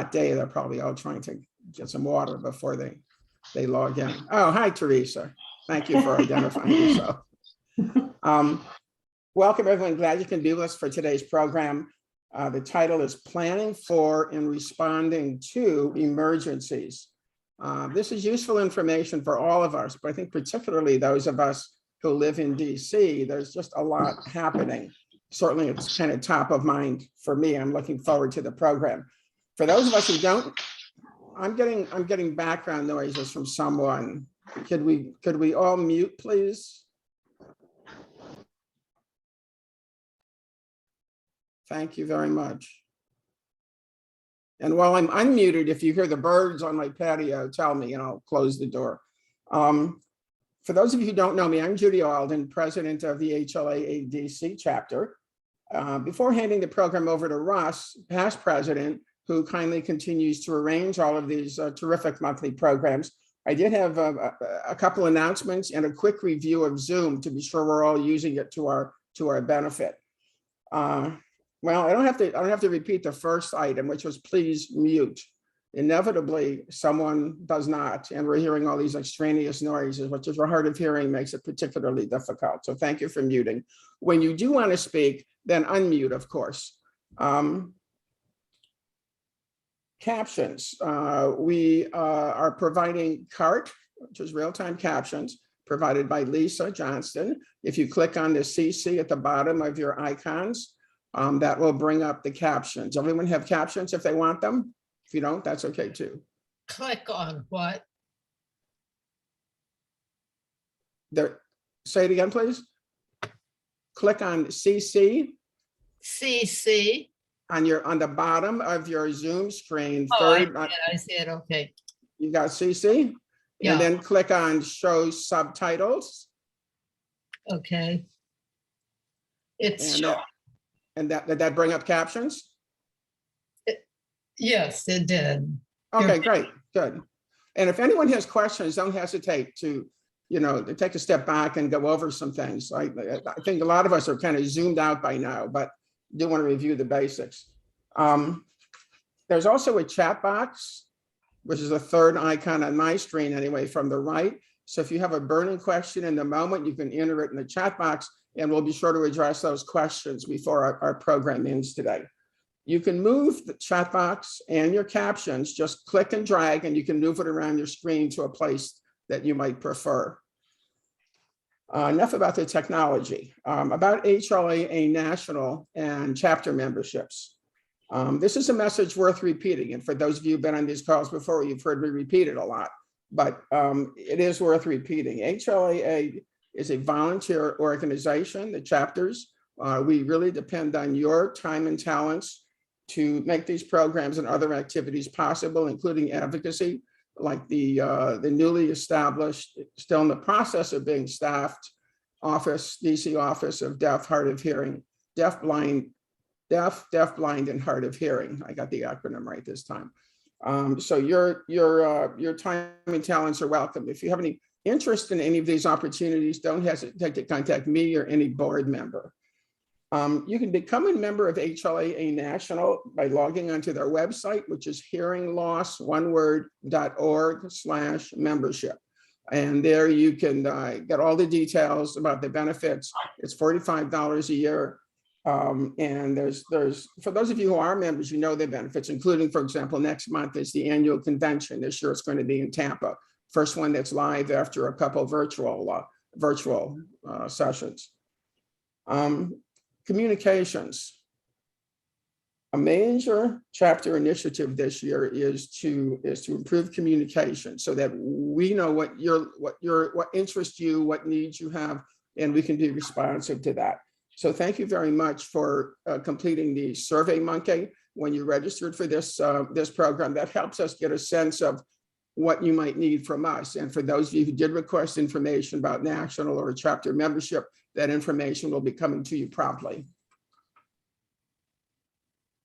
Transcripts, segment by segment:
hot day, they're probably all trying to get some water before they log in. Oh, hi, Teresa. Thank you for identifying yourself. Welcome, everyone. Glad you can be with us for today's program. The title is Planning for and Responding to Emergencies. This is useful information for all of us, but I think particularly those of us who live in DC, there's just a lot happening. Certainly it's kind of top of mind for me. I'm looking forward to the program. For those of us who don't, I'm getting background noises from someone. Could we all mute, please? Thank you very much. And while I'm unmuted, if you hear the birds on my patio, tell me and I'll close the door. For those of you who don't know me, I'm Judy Alden, president of the HLAA-DC chapter. Before handing the program over to Russ, past president, who kindly continues to arrange all of these terrific monthly programs, I did have a couple announcements and a quick review of Zoom to be sure we're all using it to our benefit. Well, I don't have to repeat the first item, which was please mute. Inevitably, someone does not, and we're hearing all these extraneous noises, which is hard of hearing, makes it particularly difficult. So thank you for muting. When you do want to speak, then unmute, of course. Captions. We are providing CART, which is real-time captions, provided by Lisa Johnston. If you click on the CC at the bottom of your icons, that will bring up the captions. Everyone have captions if they want them? If you don't, that's okay too. Click on what? There, say it again, please. Click on CC. CC. On the bottom of your Zoom screen. Oh, Third, I see it. Okay. You got CC? Yeah. And then click on show subtitles. Okay. It's showing. And that bring up captions? Yes, it did. Okay, great, good. And if anyone has questions, don't hesitate to, take a step back and go over some things. I think a lot of us are kind of zoomed out by now, but do want to review the basics. There's also a chat box, which is the third icon on my screen anyway, from the right. So if you have a burning question in the moment, you can enter it in the chat box, and we'll be sure to address those questions before our program ends today. You can move the chat box and your captions, just click and drag, and you can move it around your screen to a place that you might prefer. Enough about the technology. About HLAA national and chapter memberships. This is a message worth repeating, and for those of you who've been on these calls before, you've heard me repeat it a lot, but it is worth repeating. HLAA is a volunteer organization, the chapters. We really depend on your time and talents to make these programs and other activities possible, including advocacy, like the newly established, still in the process of being staffed, DC Office of Deaf, Hard of Hearing, Deaf, Blind, and Hard of Hearing. I got the acronym right this time. So your time and talents are welcome. If you have any interest in any of these opportunities, don't hesitate to contact me or any board member. You can become a member of HLAA National by logging onto their website, which is hearingloss.org/membership. And there you can get all the details about the benefits. It's $45 a year. And there's for those of you who are members, you know the benefits, including, for example, next month is the annual convention. This year it's going to be in Tampa. First one that's live after a couple virtual sessions. Communications. A major chapter initiative this year is to improve communication so that we know what interests you, what needs you have, and we can be responsive to that. So thank you very much for completing the Survey Monkey when you registered for this program. That helps us get a sense of what you might need from us. And for those of you who did request information about national or chapter membership, that information will be coming to you promptly.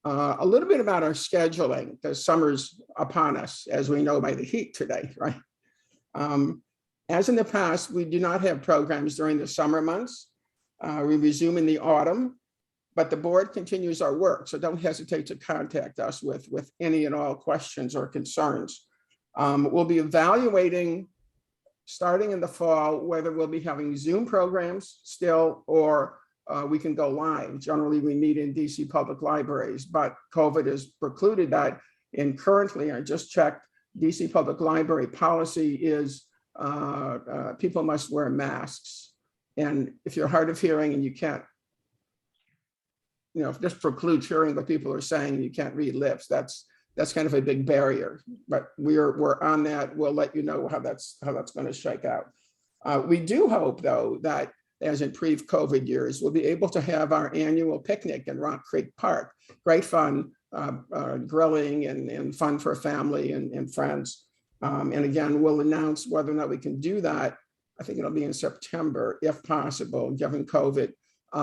A little bit about our scheduling, because summer's upon us, as we know by the heat today, right? As in the past, we do not have programs during the summer months. We resume in the autumn. but the board continues our work, so don't hesitate to contact us with any and all questions or concerns. We'll be evaluating, starting in the fall, whether we'll be having Zoom programs still, or we can go live. Generally, we meet in DC public libraries, but COVID has precluded that. And currently, I just checked, DC public library policy is people must wear masks. And if you're hard of hearing and you can't, if this precludes hearing what people are saying, you can't read lips, that's kind of a big barrier. But we're on that. We'll let you know how that's going to shake out. We do hope, though, that as in pre-COVID years, we'll be able to have our annual picnic in Rock Creek Park. Great fun, grilling and fun for family and friends. And again, we'll announce whether or not we can do that. I think it'll be in September, if possible, given COVID,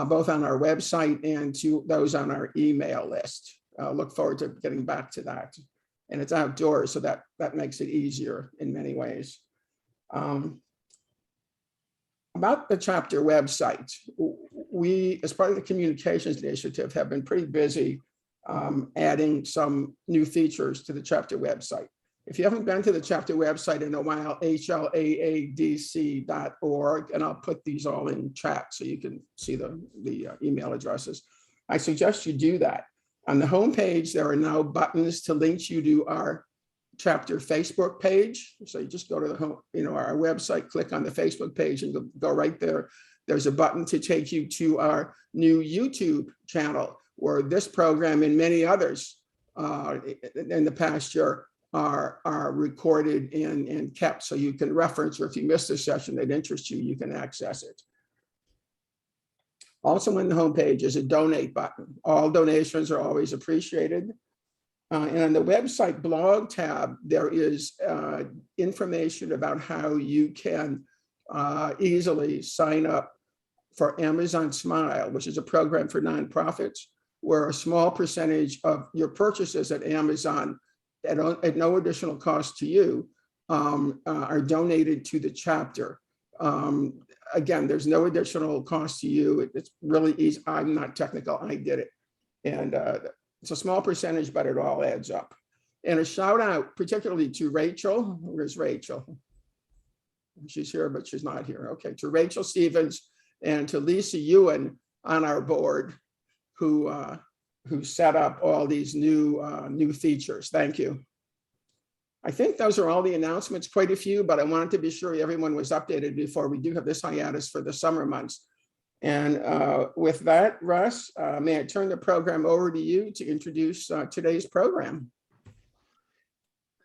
both on our website and to those on our email list. Look forward to getting back to that. And it's outdoors, so that makes it easier in many ways. About the chapter website, we, as part of the communications initiative, have been pretty busy adding some new features to the chapter website. If you haven't been to the chapter website in a while, HLAA-DC.org, and I'll put these all in chat so you can see the email addresses. I suggest you do that. On the homepage, there are now buttons to link you to our chapter Facebook page. So you just go to the home, our website, click on the Facebook page, and go right there. There's a button to take you to our new YouTube channel, where this program and many others in the past year are recorded and kept, so you can reference, or if you missed a session that interests you, you can access it. Also on the homepage is a donate button. All donations are always appreciated. And on the website blog tab, there is information about how you can easily sign up for Amazon Smile, which is a program for nonprofits, where a small percentage of your purchases at Amazon at no additional cost to you are donated to the chapter. Again, there's no additional cost to you. It's really easy. I'm not technical, I did it. And it's a small percentage, but it all adds up. And a shout out particularly to Rachel. Where's Rachel? She's here, but she's not here. Okay, to Rachel Stevens and to Lisa Ewan on our board, who set up all these new features. Thank you. I think those are all the announcements, quite a few, but I wanted to be sure everyone was updated before we do have this hiatus for the summer months. And with that, Russ, may I turn the program over to you to introduce today's program?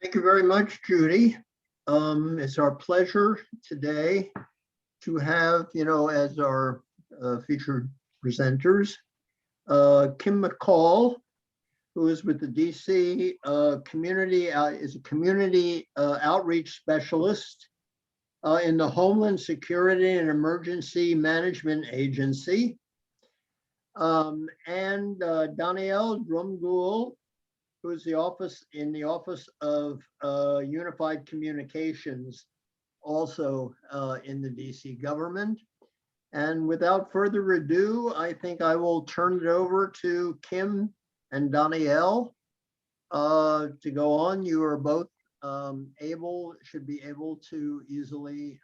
Thank you very much, Judy. It's our pleasure today to have, as our featured presenters, Kim McCall, who is with the DC community, is a community outreach specialist in the Homeland Security and Emergency Management Agency. And Danielle Drumgool, who is in the Office of Unified Communications, also in the DC government. And without further ado, I think I will turn it over to Kim and Danielle to go on. You are both should be able to easily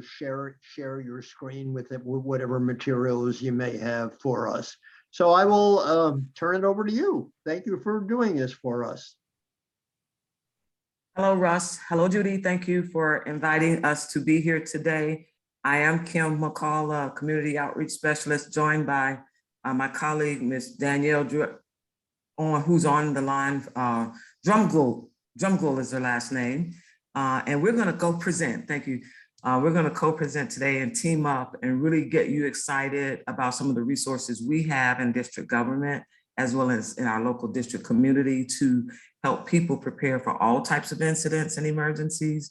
share your screen with whatever materials you may have for us. So I will turn it over to you. Thank you for doing this for us. Hello, Russ. Hello, Judy. Thank you for inviting us to be here today. I am Kim McCall, Community Outreach Specialist, joined by my colleague, Ms. Danielle, who's on the line. Drumgool is her last name. And we're gonna go present, thank you. We're gonna co-present today and team up and really get you excited about some of the resources we have in district government, as well as in our local district community, to help people prepare for all types of incidents and emergencies.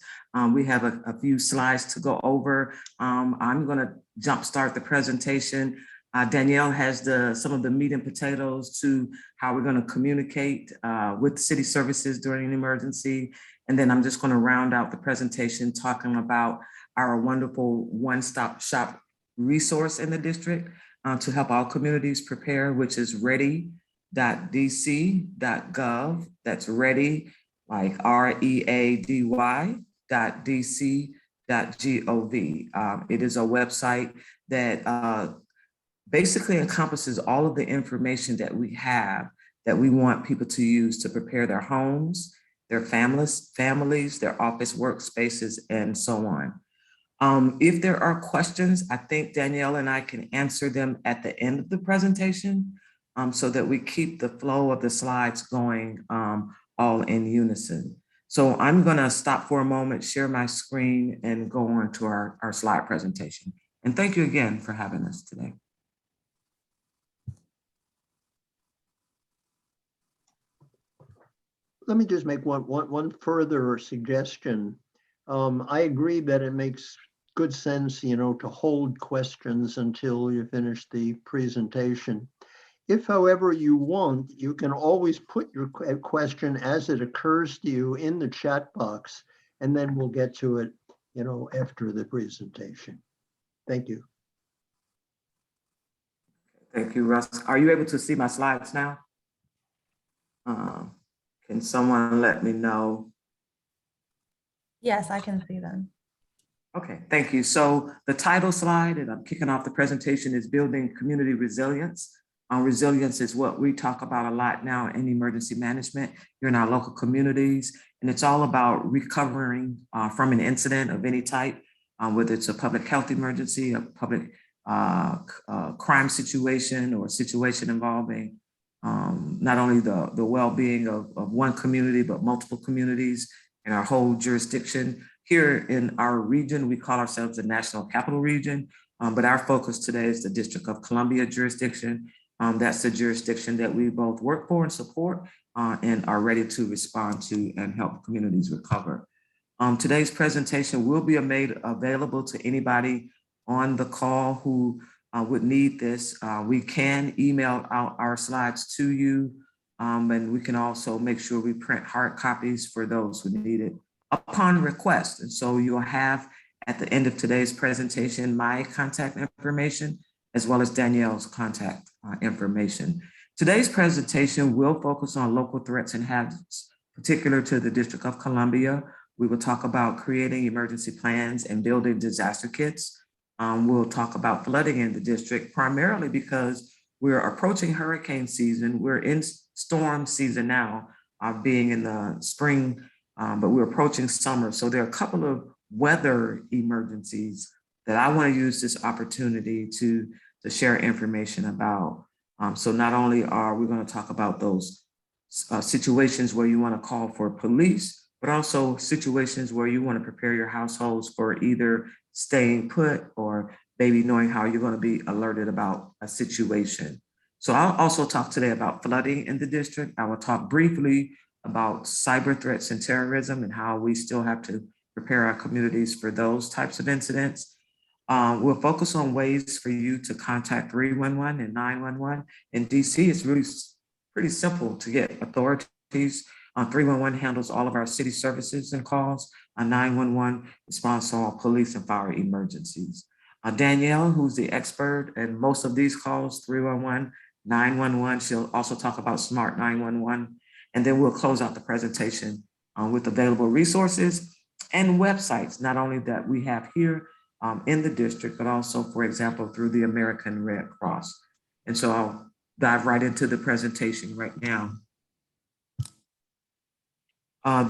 We have a few slides to go over. I'm gonna jumpstart the presentation. Danielle has some of the meat and potatoes to how we're gonna communicate with city services during an emergency. And then I'm just gonna round out the presentation talking about our wonderful one-stop shop resource in the district. to help our communities prepare, which is ready.dc.gov. That's ready, like ready.dc.gov. It is a website that basically encompasses all of the information that we have that we want people to use to prepare their homes, their families, their office workspaces, and so on. If there are questions, I think Danielle and I can answer them at the end of the presentation, so that we keep the flow of the slides going all in unison. So I'm gonna stop for a moment, share my screen, and go on to our slide presentation. And thank you again for having us today. Let me just make one further suggestion. I agree that it makes good sense, to hold questions until you finish the presentation. If, however, you want, you can always put your question as it occurs to you in the chat box, and then we'll get to it, after the presentation. Thank you. Thank you, Russ. Are you able to see my slides now? Can someone let me know? Yes, I can see them. Okay, thank you. So the title slide, and I'm kicking off the presentation, is Building Community Resilience. Resilience is what we talk about a lot now in emergency management here in our local communities. And it's all about recovering from an incident of any type, whether it's a public health emergency, a public crime situation, or a situation involving not only the well-being of one community, but multiple communities in our whole jurisdiction. Here in our region, we call ourselves the National Capital Region, but our focus today is the District of Columbia jurisdiction. That's the jurisdiction that we both work for and support and are ready to respond to and help communities recover. Today's presentation will be made available to anybody on the call who would need this. We can email out our slides to you, and we can also make sure we print hard copies for those who need it upon request. And so you'll have at the end of today's presentation my contact information, as well as Danielle's contact information. Today's presentation will focus on local threats and hazards, particular to the District of Columbia. We will talk about creating emergency plans and building disaster kits. We'll talk about flooding in the district, primarily because we're approaching hurricane season. We're in storm season now, being in the spring, but we're approaching summer. So there are a couple of weather emergencies that I want to use this opportunity to share information about. So not only are we going to talk about those situations where you want to call for police, but also situations where you want to prepare your households for either staying put or maybe knowing how you're going to be alerted about a situation. So I'll also talk today about flooding in the district. I will talk briefly about cyber threats and terrorism and how we still have to prepare our communities for those types of incidents. We'll focus on ways for you to contact 311 and 911. In DC, it's really pretty simple to get authorities. 311 handles all of our city services and calls. 911 responds to all police and fire emergencies. Danielle, who's the expert in most of these calls, 311, 911, she'll also talk about Smart 911. And then we'll close out the presentation with available resources and websites, not only that we have here in the district, but also, for example, through the American Red Cross. And so I'll dive right into the presentation right now.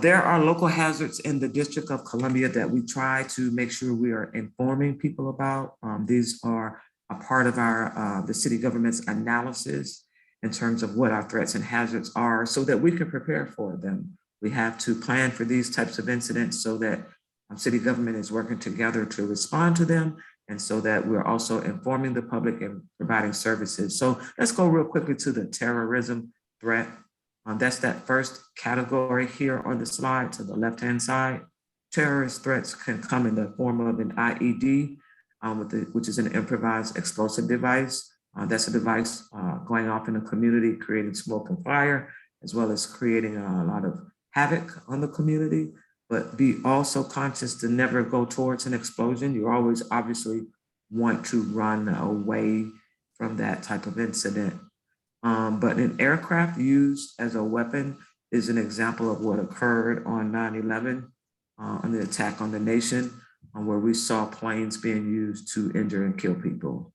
There are local hazards in the District of Columbia that we try to make sure we are informing people about. These are a part of our the city government's analysis in terms of what our threats and hazards are so that we can prepare for them. We have to plan for these types of incidents so that city government is working together to respond to them, and so that we're also informing the public and providing services. So let's go real quickly to the terrorism threat. That's that first category here on the slide to the left-hand side. Terrorist threats can come in the form of an IED, which is an improvised explosive device. That's a device going off in the community, creating smoke and fire, as well as creating a lot of havoc on the community. But be also conscious to never go towards an explosion. You always obviously want to run away from that type of incident. But an aircraft used as a weapon is an example of what occurred on 9/11, on the attack on the nation, where we saw planes being used to injure and kill people.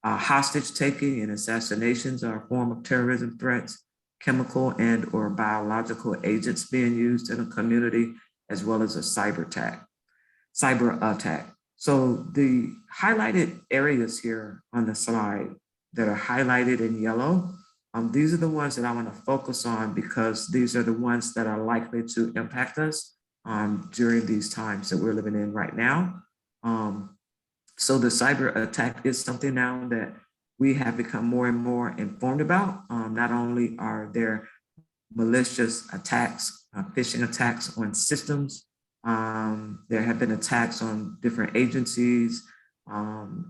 Hostage taking and assassinations are a form of terrorism threats, chemical and or biological agents being used in a community, as well as a cyber attack. So the highlighted areas here on the slide that are highlighted in yellow, these are the ones that I want to focus on because these are the ones that are likely to impact us during these times that we're living in right now. So the cyber attack is something now that we have become more and more informed about. Not only are there malicious attacks, phishing attacks on systems, there have been attacks on different agencies,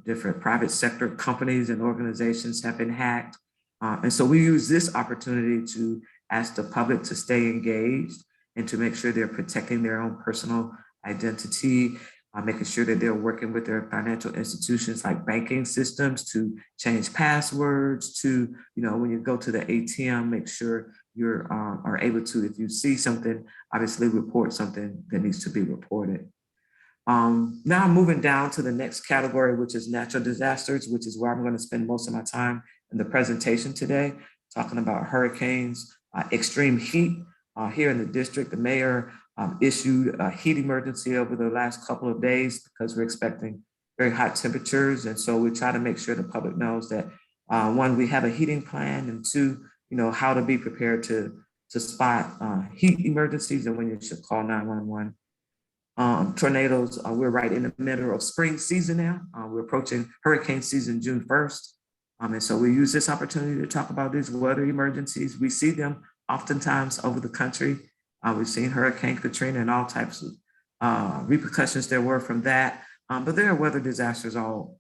different private sector companies and organizations have been hacked. And so we use this opportunity to ask the public to stay engaged and to make sure they're protecting their own personal identity, making sure that they're working with their financial institutions like banking systems to change passwords, to, when you go to the ATM, make sure you are able to, if you see something, obviously report something that needs to be reported. Now I'm moving down to the next category, which is natural disasters, which is where I'm going to spend most of my time in the presentation today, talking about hurricanes, extreme heat. Here in the district, the mayor issued a heat emergency over the last couple of days because we're expecting very hot temperatures. And so we try to make sure the public knows that one, we have a heating plan, and two, how to be prepared to spot heat emergencies and when you should call 911. Tornadoes, we're right in the middle of spring season now. We're approaching hurricane season June 1st. And so we use this opportunity to talk about these weather emergencies. We see them oftentimes over the country. We've seen Hurricane Katrina and all types of repercussions there were from that. But there are weather disasters all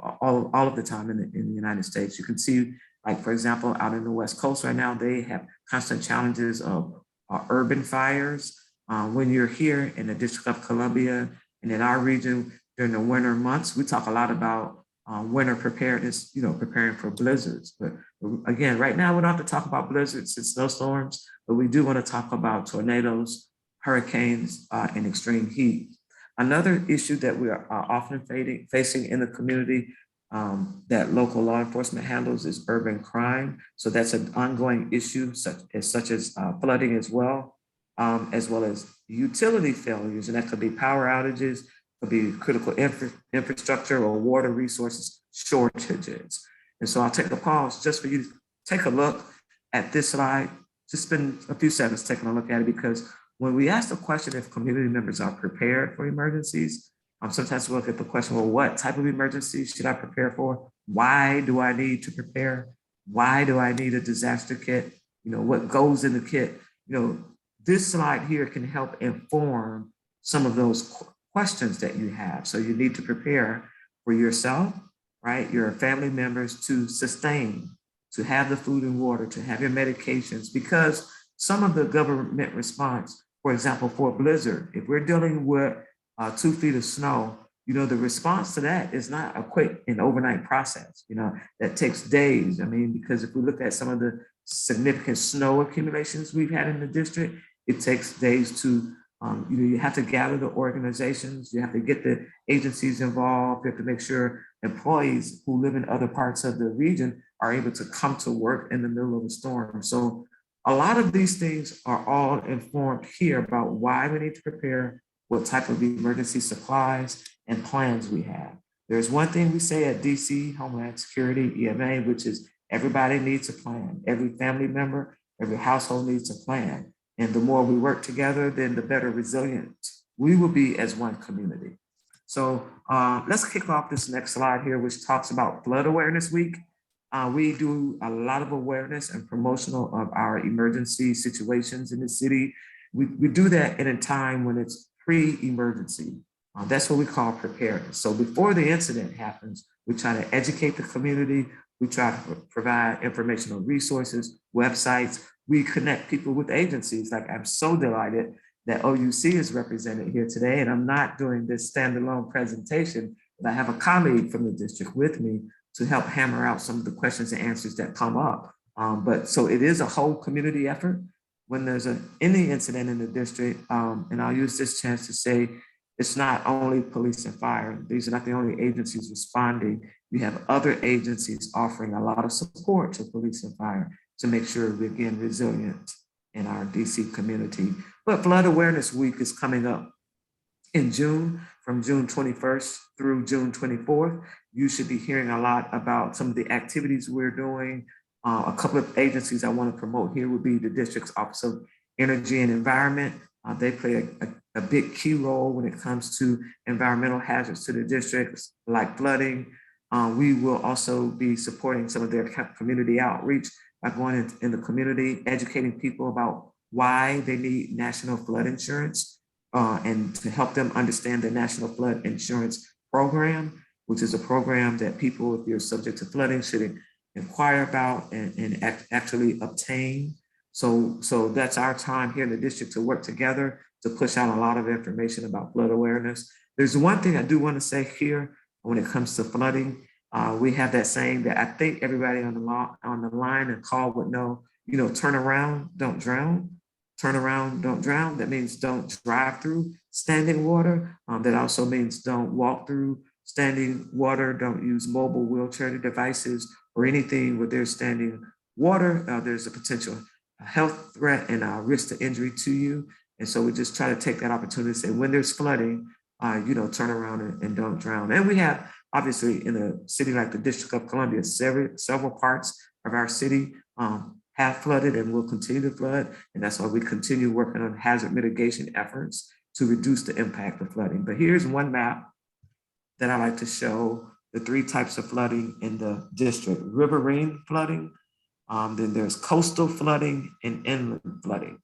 of the time in the United States. You can see, like, for example, out in the West Coast right now, they have constant challenges of urban fires. When you're here in the District of Columbia and in our region during the winter months, we talk a lot about winter preparedness, preparing for blizzards. But again, right now, we don't have to talk about blizzards and snowstorms, but we do want to talk about tornadoes, hurricanes, and extreme heat. Another issue that we are often facing in the community that local law enforcement handles is urban crime. So that's an ongoing issue, such as flooding as well as utility failures. And that could be power outages, could be critical infrastructure or water resources shortages. And so I'll take a pause just for you to take a look at this slide. Just spend a few seconds taking a look at it, because when we ask the question if community members are prepared for emergencies, sometimes we look at the question, well, what type of emergencies should I prepare for? Why do I need to prepare? Why do I need a disaster kit? What goes in the kit? This slide here can help inform some of those questions that you have. So you need to prepare for yourself, right? Your family members to sustain, to have the food and water, to have your medications, because some of the government response, for example, for a blizzard, if we're dealing with 2 feet of snow, the response to that is not a quick and overnight process, that takes days. Because if we look at some of the significant snow accumulations we've had in the district, it takes days to, you have to gather the organizations, you have to get the agencies involved, you have to make sure employees who live in other parts of the region are able to come to work in the middle of a storm. So a lot of these things are all informed here about why we need to prepare, what type of emergency supplies and plans we have. There's one thing we say at DC, Homeland Security, EMA, which is everybody needs a plan. Every family member, every household needs a plan. And the more we work together, then the better resilient we will be as one community. So let's kick off this next slide here, which talks about Flood Awareness Week. We do a lot of awareness and promotional of our emergency situations in the city. We do that at a time when it's pre-emergency. That's what we call preparedness. So before the incident happens, we try to educate the community. We try to provide informational resources, websites. We connect people with agencies. Like, I'm so delighted that OUC is represented here today, and I'm not doing this standalone presentation, but I have a colleague from the district with me to help hammer out some of the questions and answers that come up. But so it is a whole community effort. When there's any incident in the district, and I'll use this chance to say, it's not only police and fire. These are not the only agencies responding. You have other agencies offering a lot of support to police and fire to make sure we're again resilient in our DC community. But Flood Awareness Week is coming up in June, from June 21st through June 24th. You should be hearing a lot about some of the activities we're doing. A couple of agencies I want to promote here would be the District's Office of Energy and Environment. They play a big key role when it comes to environmental hazards to the districts, like flooding. We will also be supporting some of their community outreach by going in the community, educating people about why they need national flood insurance, and to help them understand the National Flood Insurance Program, which is a program that people, if you're subject to flooding, should inquire about and actually obtain. So that's our time here in the district to work together to push out a lot of information about flood awareness. There's one thing I do want to say here when it comes to flooding. We have that saying that I think everybody on the line and call would know, turn around, don't drown. Turn around, don't drown. That means don't drive through standing water. That also means don't walk through standing water. Don't use mobile wheelchair devices or anything where there's standing water. There's a potential health threat and a risk to injury to you. And so we just try to take that opportunity to say, when there's flooding, turn around and don't drown. And we have, obviously, in a city like the District of Columbia, several parts of our city have flooded and will continue to flood. And that's why we continue working on hazard mitigation efforts to reduce the impact of flooding. But here's one map that I like to show the 3 types of flooding in the district: riverine flooding, then there's coastal flooding and inland flooding.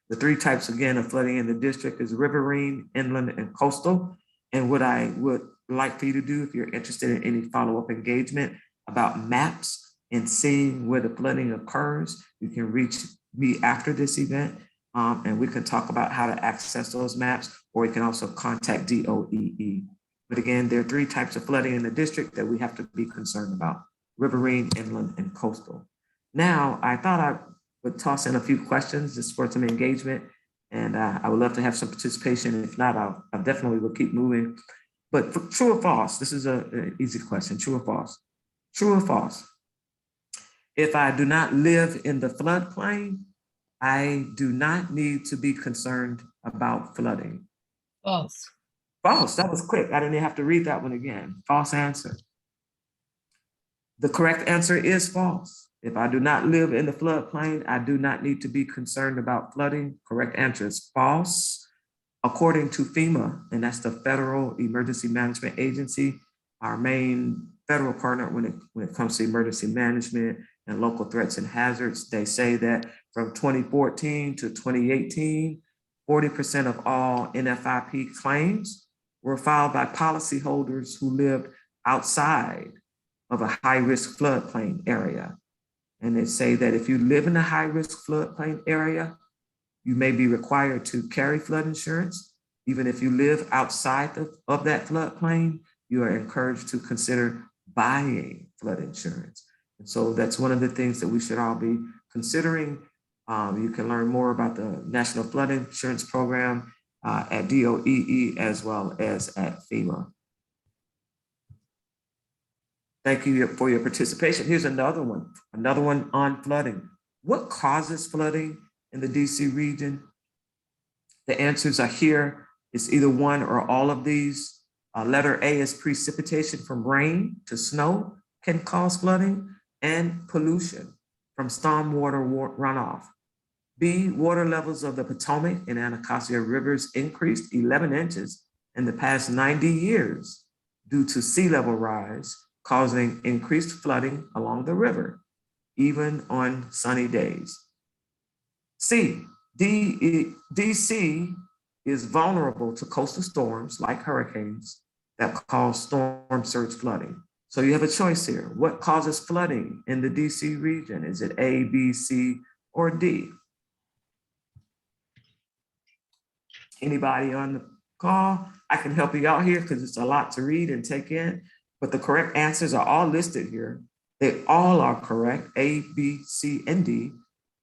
The 3 types, again, of flooding in the district is riverine, inland, and coastal. And what I would like for you to do, if you're interested in any follow-up engagement about maps and seeing where the flooding occurs, you can reach me after this event, and we can talk about how to access those maps, or you can also contact DOEE. But again, there are 3 types of flooding in the district that we have to be concerned about: riverine, inland, and coastal. Now, I thought I would toss in a few questions just for some engagement, and I would love to have some participation. If not, I definitely will keep moving. But true or false? This is an easy question. True or false? True or false? If I do not live in the floodplain, I do not need to be concerned about flooding. False. False. That was quick. I didn't have to read that one again. False answer. The correct answer is false. If I do not live in the floodplain, I do not need to be concerned about flooding. Correct answer is false. According to FEMA, and that's the Federal Emergency Management Agency, our main federal partner when it comes to emergency management and local threats and hazards, they say that from 2014 to 2018, 40% of all NFIP claims were filed by policyholders who lived outside of a high-risk floodplain area. And they say that if you live in a high-risk floodplain area, you may be required to carry flood insurance. Even if you live outside of that floodplain, you are encouraged to consider buying flood insurance. And so that's one of the things that we should all be considering. You can learn more about the National Flood Insurance Program at DOEE as well as at FEMA. Thank you for your participation. Here's another one on flooding. What causes flooding in the DC region? The answers are here. It's either one or all of these. Letter A is precipitation from rain to snow can cause flooding, and pollution from stormwater runoff. B, water levels of the Potomac and Anacostia rivers increased 11 inches in the past 90 years due to sea level rise, causing increased flooding along the river, even on sunny days. C, DC is vulnerable to coastal storms like hurricanes that cause storm surge flooding. So you have a choice here. What causes flooding in the DC region? Is it A, B, C, or D? Anybody on the call? I can help you out here because it's a lot to read and take in. but the correct answers are all listed here. They all are correct, A, B, C, and D.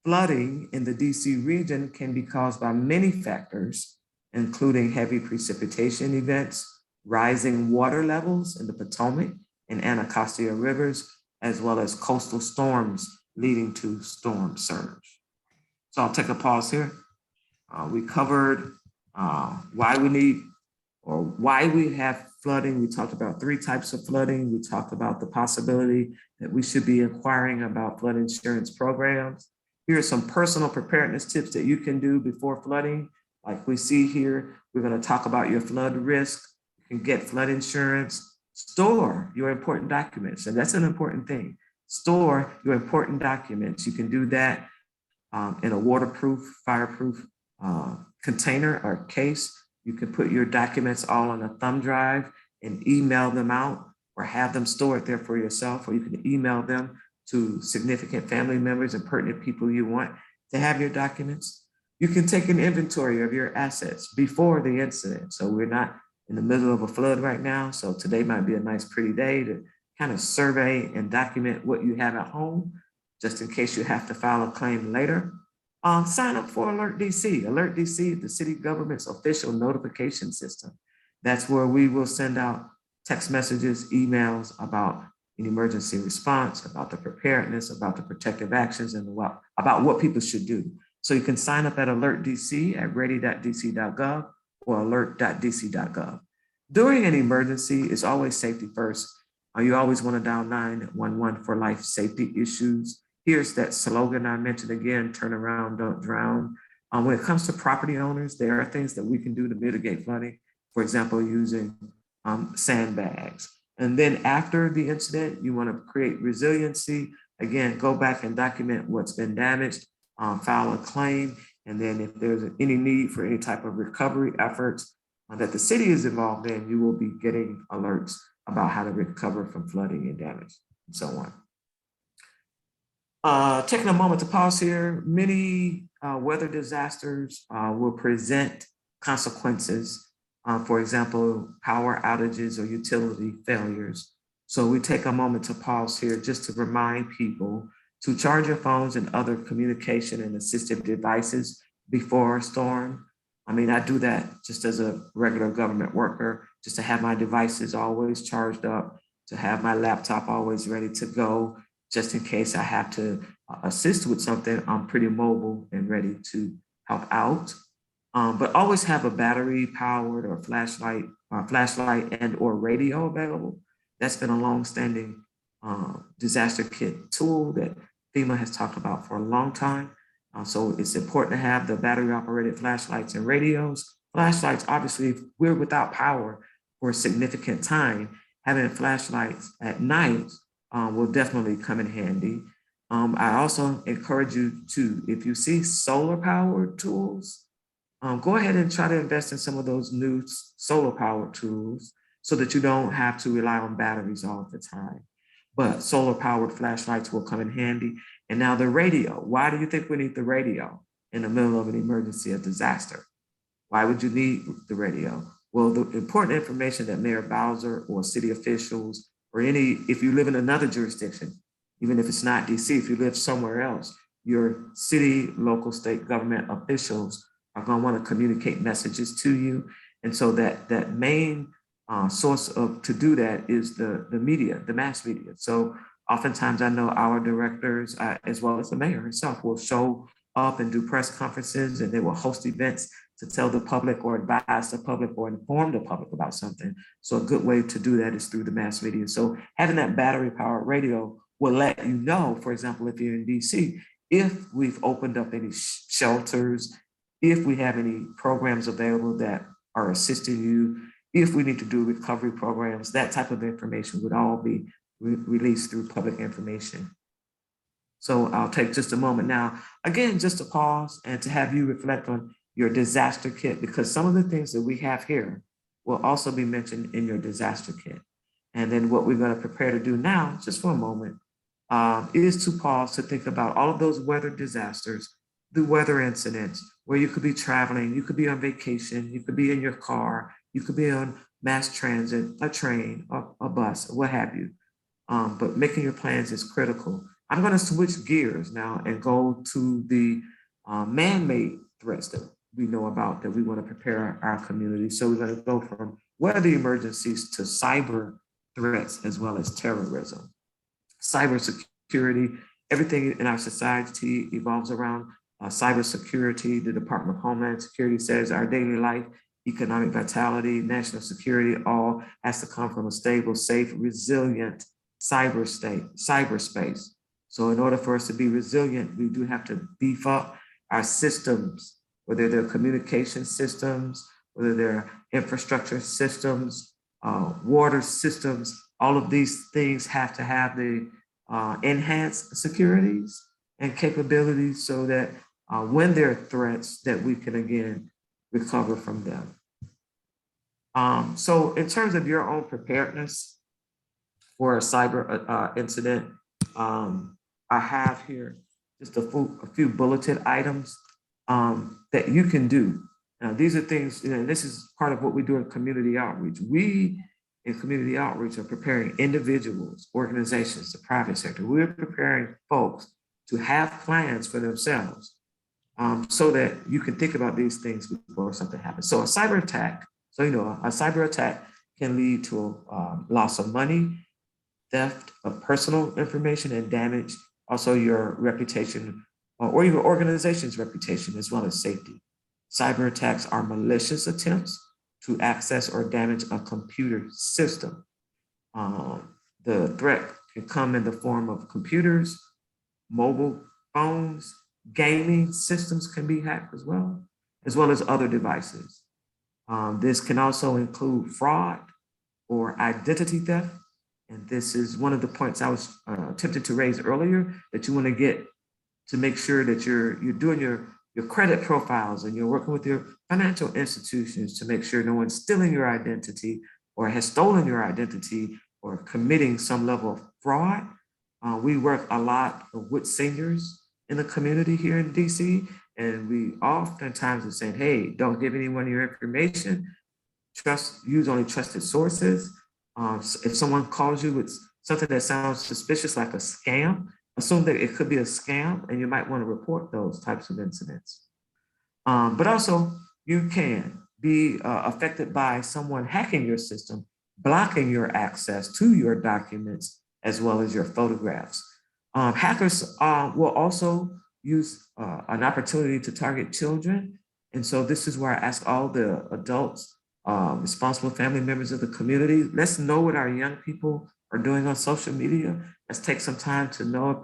Flooding in the DC region can be caused by many factors, including heavy precipitation events, rising water levels in the Potomac and Anacostia rivers, as well as coastal storms leading to storm surge. So I'll take a pause here. We covered why we need or why we have flooding. We talked about 3 types of flooding. We talked about the possibility that we should be inquiring about flood insurance programs. Here are some personal preparedness tips that you can do before flooding. Like we see here, we're going to talk about your flood risk. You can get flood insurance. Store your important documents, and that's an important thing. Store your important documents. You can do that in a waterproof, fireproof container or case. You can put your documents all on a thumb drive and email them out or have them stored there for yourself, or you can email them to significant family members and pertinent people you want to have your documents. You can take an inventory of your assets before the incident. So we're not in the middle of a flood right now. So today might be a nice pretty day to kind of survey and document what you have at home, just in case you have to file a claim later. Sign up for Alert DC. Alert DC, the city government's official notification system. That's where we will send out text messages, emails about an emergency response, about the preparedness, about the protective actions, and about what people should do. So you can sign up at Alert DC at ready.dc.gov or alert.dc.gov. During an emergency, it's always safety first. You always want to dial 911 for life safety issues. Here's that slogan I mentioned again, turn around, don't drown. When it comes to property owners, there are things that we can do to mitigate flooding. For example, using sandbags. And then after the incident, you want to create resiliency. Again, go back and document what's been damaged, file a claim. And then if there's any need for any type of recovery efforts that the city is involved in, you will be getting alerts about how to recover from flooding and damage and so on. Taking a moment to pause here, many weather disasters will present consequences. For example, power outages or utility failures. So we take a moment to pause here just to remind people to charge your phones and other communication and assistive devices before a storm. I mean, I do that just as a regular government worker, just to have my devices always charged up, to have my laptop always ready to go, just in case I have to assist with something. I'm pretty mobile and ready to help out. But always have a battery powered or flashlight and or radio available. That's been a long-standing disaster kit tool that FEMA has talked about for a long time. So it's important to have the battery operated flashlights and radios. Flashlights, obviously, if we're without power for a significant time, having flashlights at night will definitely come in handy. I also encourage you to, if you see solar powered tools, go ahead and try to invest in some of those new solar powered tools so that you don't have to rely on batteries all the time. But solar powered flashlights will come in handy. And now the radio. Why do you think we need the radio in the middle of an emergency or disaster? Why would you need the radio? Well, the important information that Mayor Bowser or city officials or if you live in another jurisdiction, even if it's not DC, if you live somewhere else, your city, local, state government officials are going to want to communicate messages to you. And so that main source to do that is the media, the mass media. So oftentimes I know our directors, as well as the mayor herself, will show up and do press conferences, and they will host events to tell the public or advise the public or inform the public about something. So a good way to do that is through the mass media. So having that battery powered radio will let you know, for example, if you're in DC, if we've opened up any shelters, if we have any programs available that are assisting you, if we need to do recovery programs, that type of information would all be released through public information. So I'll take just a moment now, again, just to pause and to have you reflect on your disaster kit, because some of the things that we have here will also be mentioned in your disaster kit. And then what we're going to prepare to do now, just for a moment, is to pause to think about all of those weather disasters, the weather incidents where you could be traveling, you could be on vacation, you could be in your car, you could be on mass transit, a train, a bus, what have you. But making your plans is critical. I'm going to switch gears now and go to the man-made threats that we know about that we want to prepare our community. So we're going to go from weather emergencies to cyber threats as well as terrorism. Cybersecurity, everything in our society evolves around cybersecurity. The Department of Homeland Security says our daily life, economic vitality, national security, all has to come from a stable, safe, resilient cyberspace. So in order for us to be resilient, we do have to beef up our systems, whether they're communication systems, whether they're infrastructure systems, water systems. All of these things have to have the enhanced securities and capabilities so that when there are threats that we can again recover from them. So in terms of your own preparedness for a cyber incident, I have here just a few bulleted items that you can do. Now, these are things, this is part of what we do in community outreach. We in community outreach are preparing individuals, organizations, the private sector. We're preparing folks to have plans for themselves so that you can think about these things before something happens. So a cyber attack, a cyber attack can lead to loss of money, theft of personal information, and damage also your reputation or your organization's reputation as well as safety. Cyber attacks are malicious attempts to access or damage a computer system. The threat can come in the form of computers, mobile phones, gaming systems can be hacked as well as other devices. This can also include fraud or identity theft. And this is one of the points I was attempting to raise earlier, that you want to get to make sure that you're doing your credit profiles and you're working with your financial institutions to make sure no one's stealing your identity or has stolen your identity or committing some level of fraud. We work a lot with seniors in the community here in DC, and we oftentimes are saying, hey, don't give anyone your information. Use only trusted sources. If someone calls you with something that sounds suspicious like a scam, assume that it could be a scam and you might want to report those types of incidents. But also you can be affected by someone hacking your system, blocking your access to your documents as well as your photographs. Hackers will also use an opportunity to target children. And so this is where I ask all the adults, responsible family members of the community, let's know what our young people are doing on social media. Let's take some time to know if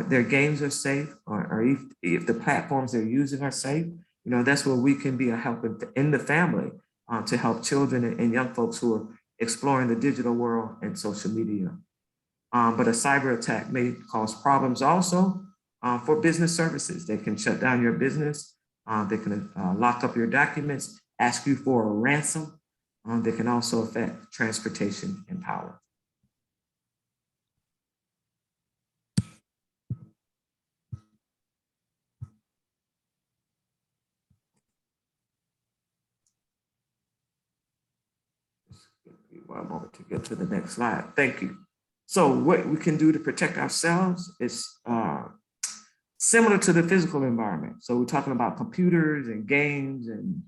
their games are safe or if the platforms they're using are safe. That's where we can be a help in the family to help children and young folks who are exploring the digital world and social media. But a cyber attack may cause problems also for business services. They can shut down your business. They can lock up your documents, ask you for a ransom. They can also affect transportation and power. One moment to get to the next slide. Thank you. So what we can do to protect ourselves is similar to the physical environment. So we're talking about computers and games and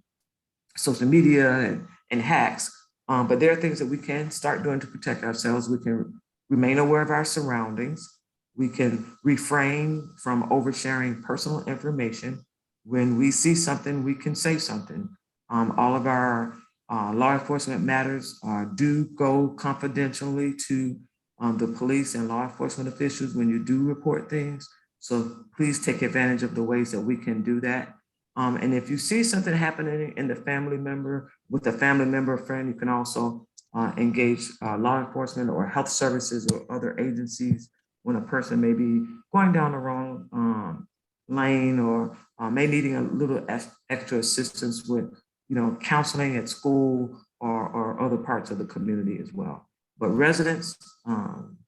social media and hacks, but there are things that we can start doing to protect ourselves. We can remain aware of our surroundings. We can refrain from oversharing personal information. When we see something, we can say something. All of our law enforcement matters do go confidentially to the police and law enforcement officials when you do report things. So please take advantage of the ways that we can do that. And if you see something happening in the family member, with a family member or friend, you can also engage law enforcement or health services or other agencies when a person may be going down the wrong lane or may needing a little extra assistance with counseling at school or other parts of the community as well. But residents,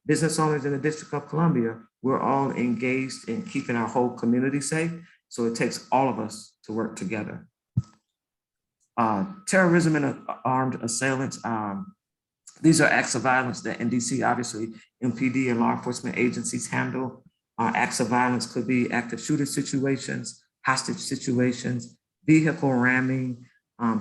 business owners in the District of Columbia, we're all engaged in keeping our whole community safe. So it takes all of us to work together. Terrorism and armed assailants. These are acts of violence that in DC, obviously, MPD and law enforcement agencies handle. Acts of violence could be active shooter situations, hostage situations, vehicle ramming,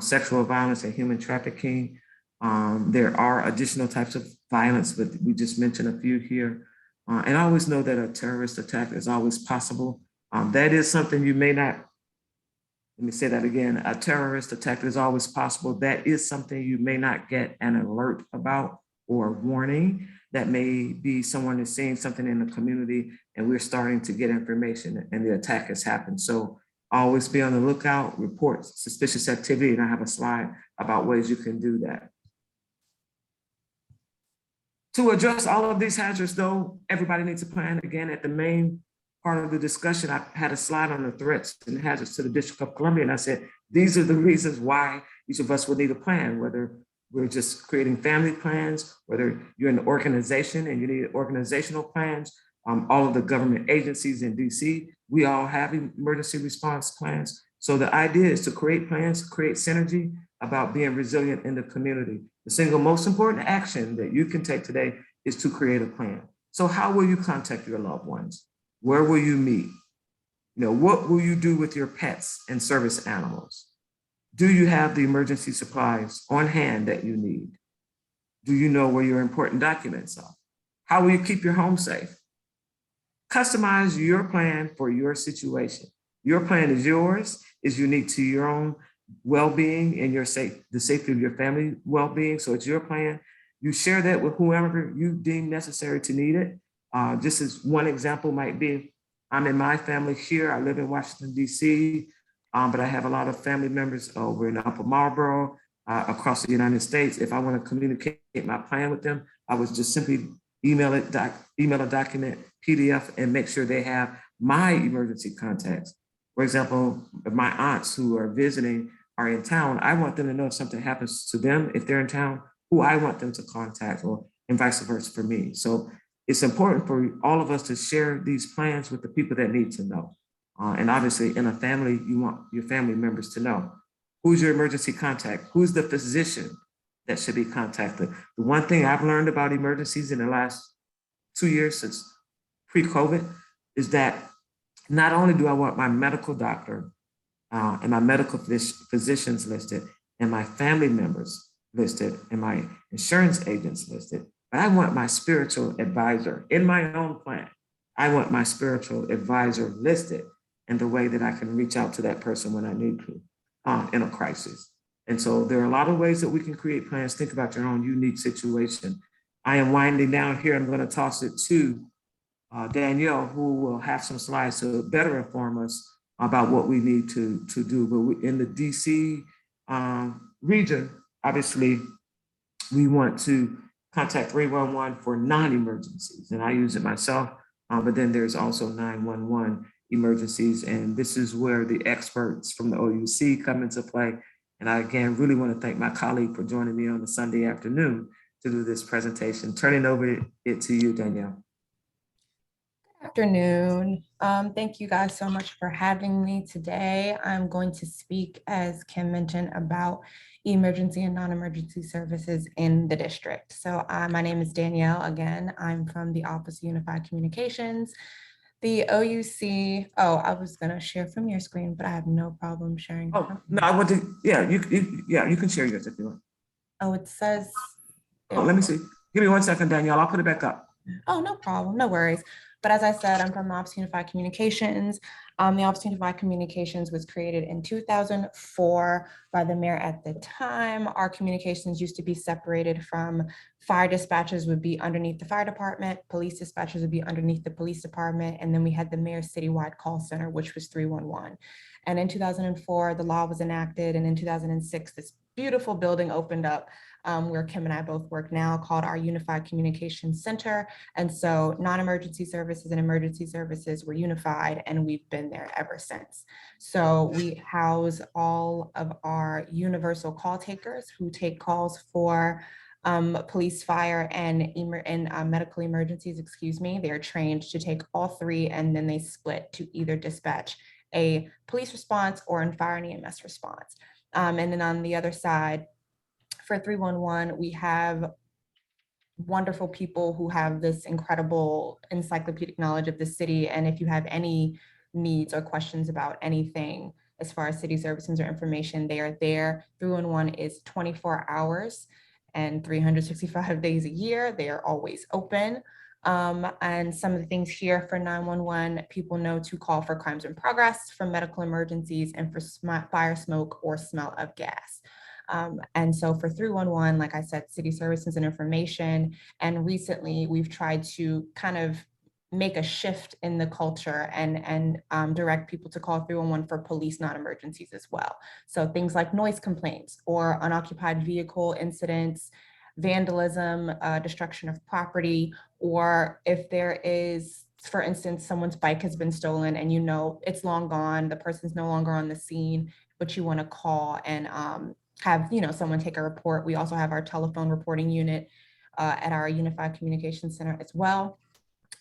sexual violence and human trafficking. There are additional types of violence, but we just mentioned a few here. And always know that a terrorist attack is always possible. That is something you may not, let me say that again, a terrorist attack is always possible. That is something you may not get an alert about or warning. That may be someone is seeing something in the community and we're starting to get information and the attack has happened. So always be on the lookout, report suspicious activity, and I have a slide about ways you can do that. To address all of these hazards though, everybody needs a plan. Again, at the main part of the discussion, I had a slide on the threats and hazards to the District of Columbia. And I said, these are the reasons why each of us will need a plan, whether we're just creating family plans, whether you're in an organization and you need organizational plans. All of the government agencies in DC, we all have emergency response plans. So the idea is to create plans, create synergy about being resilient in the community. The single most important action that you can take today is to create a plan. So how will you contact your loved ones? Where will you meet? What will you do with your pets and service animals? Do you have the emergency supplies on hand that you need? Do you know where your important documents are? How will you keep your home safe? Customize your plan for your situation. Your plan is yours, is unique to your own well-being and the safety of your family well-being. So it's your plan. You share that with whoever you deem necessary to need it. Just as one example might be, I'm in my family here. I live in Washington, DC, but I have a lot of family members over in Upper Marlboro, across the United States. If I want to communicate my plan with them, I would just simply email a document, PDF, and make sure they have my emergency contacts. For example, if my aunts who are visiting are in town, I want them to know if something happens to them, if they're in town, who I want them to contact, and vice versa for me. So it's important for all of us to share these plans with the people that need to know. And obviously in a family, you want your family members to know who's your emergency contact, who's the physician that should be contacted. The one thing I've learned about emergencies in the last 2 years since pre-COVID is that not only do I want my medical doctor and my medical physicians listed and my family members listed and my insurance agents listed, but I want my spiritual advisor in my own plan. I want my spiritual advisor listed in the way that I can reach out to that person when I need to in a crisis. And so there are a lot of ways that we can create plans. Think about your own unique situation. I am winding down here. I'm going to toss it to Danielle, who will have some slides to better inform us about what we need to do. But in the DC region, obviously, we want to contact 311 for non-emergencies. And I use it myself, but then there's also 911 emergencies. And this is where the experts from the OUC come into play. And I, again, really want to thank my colleague for joining me on a Sunday afternoon to do this presentation. Turning over it to you, Danielle. Good afternoon. Thank you guys so much for having me today. I'm going to speak, as Kim mentioned, about emergency and non-emergency services in the district. So my name is Danielle. Again, I'm from the Office of Unified Communications. The OUC, I was gonna share from your screen, but I have no problem sharing. Oh, no, I want to, you can share yours if you want. Oh, it says. Oh, let me see. Give me 1 second, Danielle. I'll put it back up. Oh, no problem. No worries. But as I said, I'm from the Office of Unified Communications. The Office of Unified Communications was created in 2004 by the mayor at the time. Our communications used to be separated from fire dispatchers would be underneath the fire department, police dispatchers would be underneath the police department, and then we had the mayor's citywide call center, which was 311. And in 2004, the law was enacted, and in 2006, this beautiful building opened up where Kim and I both work now, called our Unified Communications Center. And so non-emergency services and emergency services were unified, and we've been there ever since. So we house all of our universal call takers who take calls for police, fire, and medical emergencies, They are trained to take all three, and then they split to either dispatch a police response or in fire and EMS response. And then on the other side, for 311, we have wonderful people who have this incredible encyclopedic knowledge of the city. And if you have any needs or questions about anything as far as city services or information, they are there. 311 is 24 hours and 365 days a year. They are always open. And some of the things here for 911, people know to call for crimes in progress, for medical emergencies, and for fire, smoke, or smell of gas. And so for 311, like I said, city services and information. And recently we've tried to kind of make a shift in the culture and direct people to call 311 for police non-emergencies as well. So things like noise complaints or unoccupied vehicle incidents, vandalism, destruction of property, or if there is, for instance, someone's bike has been stolen and you know it's long gone, the person's no longer on the scene, but you want to call and have someone take a report. We also have our telephone reporting unit at our Unified Communications Center as well.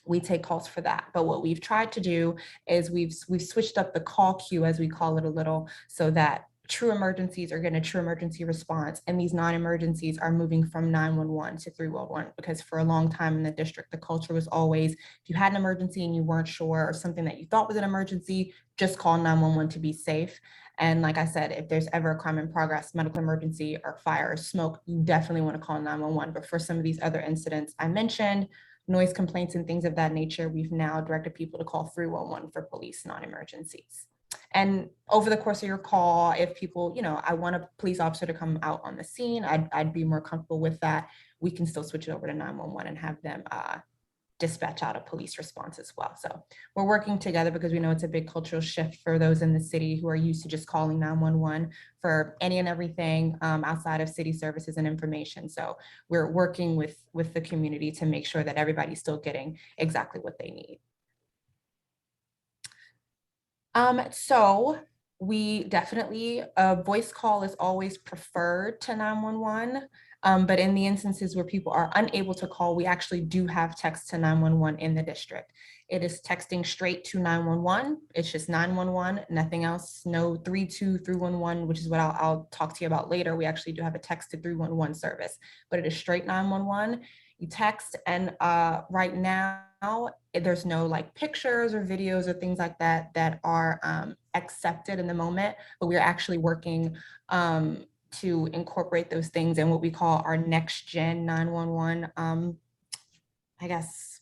We take calls for that. But what we've tried to do is we've switched up the call queue, as we call it, a little, so that true emergencies are getting a true emergency response, and these non-emergencies are moving from 911 to 311, because for a long time in the district, the culture was always, if you had an emergency and you weren't sure, or something that you thought was an emergency, just call 911 to be safe. And like I said, if there's ever a crime in progress, medical emergency, or fire or smoke, you definitely want to call 911. But for some of these other incidents I mentioned, noise complaints and things of that nature, we've now directed people to call 311 for police non-emergencies. And over the course of your call, if people, I want a police officer to come out on the scene, I'd be more comfortable with that. We can still switch it over to 911 and have them dispatch out a police response as well. So we're working together because we know it's a big cultural shift for those in the city who are used to just calling 911 for any and everything outside of city services and information. So we're working with the community to make sure that everybody's still getting exactly what they need. So we definitely, a voice call is always preferred to 911. But in the instances where people are unable to call, we actually do have text to 911 in the district. It is texting straight to 911. It's just 911, nothing else, no 32311, which is what I'll talk to you about later. We actually do have a text to 311 service, but it is straight 911. You text, and right now there's no like pictures or videos or things like that that are accepted in the moment, but we're actually working to incorporate those things in what we call our next gen 911. I guess,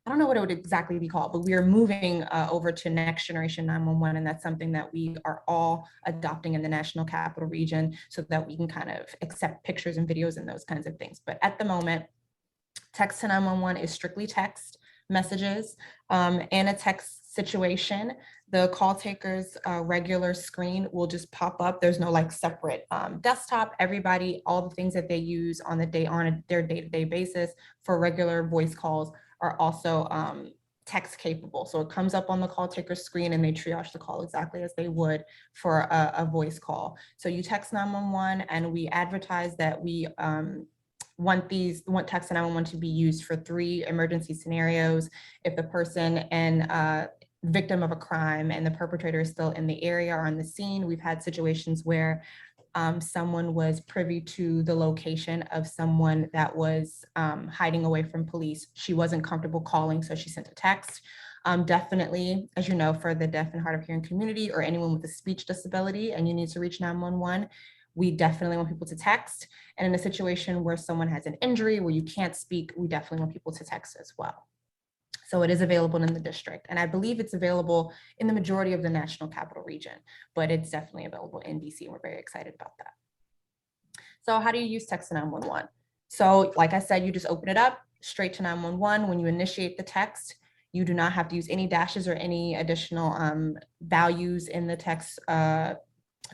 I don't know what it would exactly be called, but we are moving over to next generation 911. And that's something that we are all adopting in the National Capital Region so that we can kind of accept pictures and videos and those kinds of things. But at the moment, text to 911 is strictly text messages. In a text situation, the call taker's regular screen will just pop up. There's no like separate desktop. Everybody, all the things that they use on their day-to-day basis for regular voice calls are also text capable. So it comes up on the call taker's screen and they triage the call exactly as they would for a voice call. So you text 911 and we advertise that we want text 911 to be used for 3 emergency scenarios. If the person and victim of a crime and the perpetrator is still in the area or on the scene. We've had situations where someone was privy to the location of someone that was hiding away from police. She wasn't comfortable calling, so she sent a text. Definitely, as you know, for the deaf and hard of hearing community or anyone with a speech disability and you need to reach 911, we definitely want people to text. And in a situation where someone has an injury, where you can't speak, we definitely want people to text as well. So it is available in the district. And I believe it's available in the majority of the National Capital Region, but it's definitely available in DC and we're very excited about that. So how do you use text to 911? So like I said, you just open it up straight to 911. When you initiate the text, you do not have to use any dashes or any additional values in the text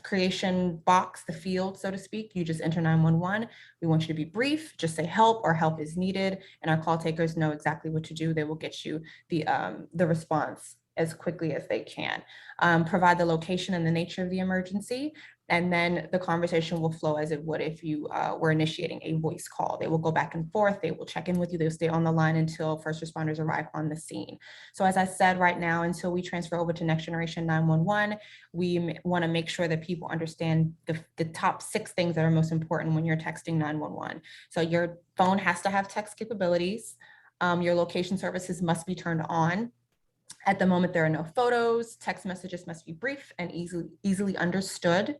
creation box, the field, so to speak. You just enter 911. We want you to be brief, just say help or help is needed. And our call takers know exactly what to do. They will get you the response as quickly as they can. Provide the location and the nature of the emergency, and then the conversation will flow as it would if you were initiating a voice call. They will go back and forth. They will check in with you. They'll stay on the line until first responders arrive on the scene. So as I said, right now, until we transfer over to next generation 911, we want to make sure that people understand the top 6 things that are most important when you're texting 911. So your phone has to have text capabilities. Your location services must be turned on. At the moment, there are no photos. Text messages must be brief and easily understood.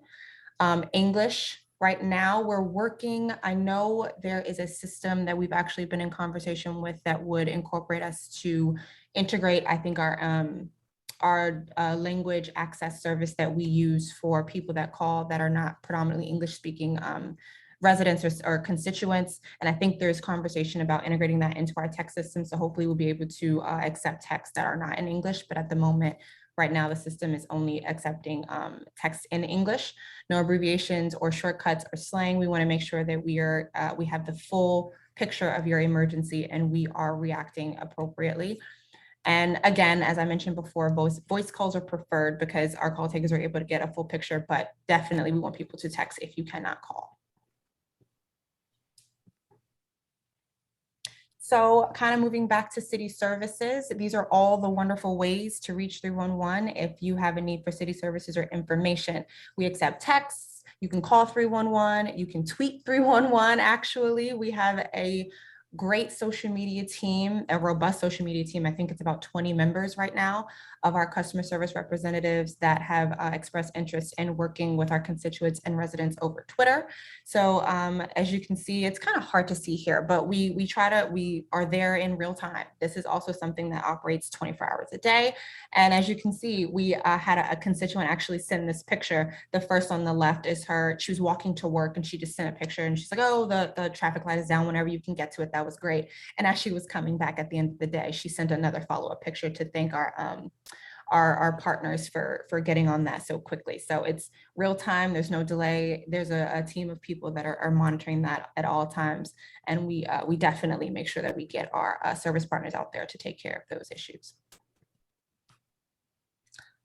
English, right now we're working. I know there is a system that we've actually been in conversation with that would incorporate us to integrate, I think, our language access service that we use for people that call that are not predominantly English speaking residents or constituents. And I think there's conversation about integrating that into our text system. So hopefully we'll be able to accept texts that are not in English, but at the moment, right now, the system is only accepting text in English, no abbreviations or shortcuts or slang. We want to make sure that we have the full picture of your emergency and we are reacting appropriately. And again, as I mentioned before, both voice calls are preferred because our call takers are able to get a full picture, but definitely we want people to text if you cannot call. So kind of moving back to city services, these are all the wonderful ways to reach 311 if you have a need for city services or information. We accept texts, you can call 311, you can tweet 311. Actually, we have a great social media team, a robust social media team. I think it's about 20 members right now of our customer service representatives that have expressed interest in working with our constituents and residents over Twitter. So as you can see, it's kind of hard to see here, but we are there in real time. This is also something that operates 24 hours a day. And as you can see, we had a constituent actually send this picture. The first on the left is her, she was walking to work and she just sent a picture and she's like, oh, the traffic light is down whenever you can get to it. That was great. And as she was coming back at the end of the day, she sent another follow-up picture to thank our partners for getting on that so quickly. So it's real time, there's no delay. There's a team of people that are monitoring that at all times. And we definitely make sure that we get our service partners out there to take care of those issues.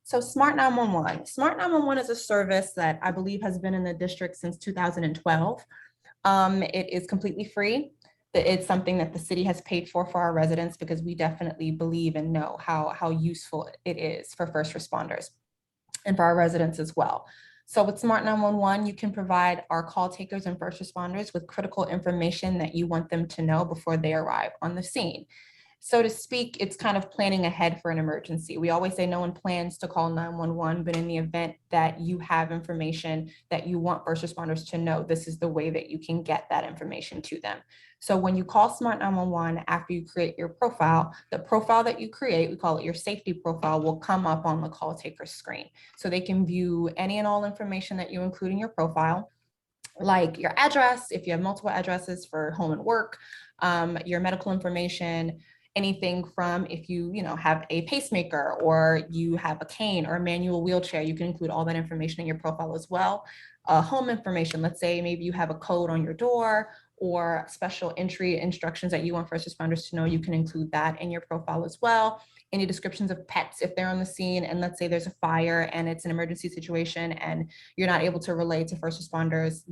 So Smart 911. Smart 911 is a service that I believe has been in the district since 2012. It is completely free. It's something that the city has paid for our residents because we definitely believe and know how useful it is for first responders and for our residents as well. So with Smart 911, you can provide our call takers and first responders with critical information that you want them to know before they arrive on the scene. So to speak, it's kind of planning ahead for an emergency. We always say no one plans to call 911, but in the event that you have information that you want first responders to know, this is the way that you can get that information to them. So when you call Smart 911, after you create your profile, the profile that you create, we call it your safety profile, will come up on the call taker screen. So they can view any and all information that you include in your profile, like your address, if you have multiple addresses for home and work, your medical information, anything from if you have a pacemaker or you have a cane or a manual wheelchair, you can include all that information in your profile as well. Home information, let's say maybe you have a code on your door or special entry instructions that you want first responders to know, you can include that in your profile as well. Any descriptions of pets if they're on the scene, and let's say there's a fire and it's an emergency situation and you're not able to relay to first responders,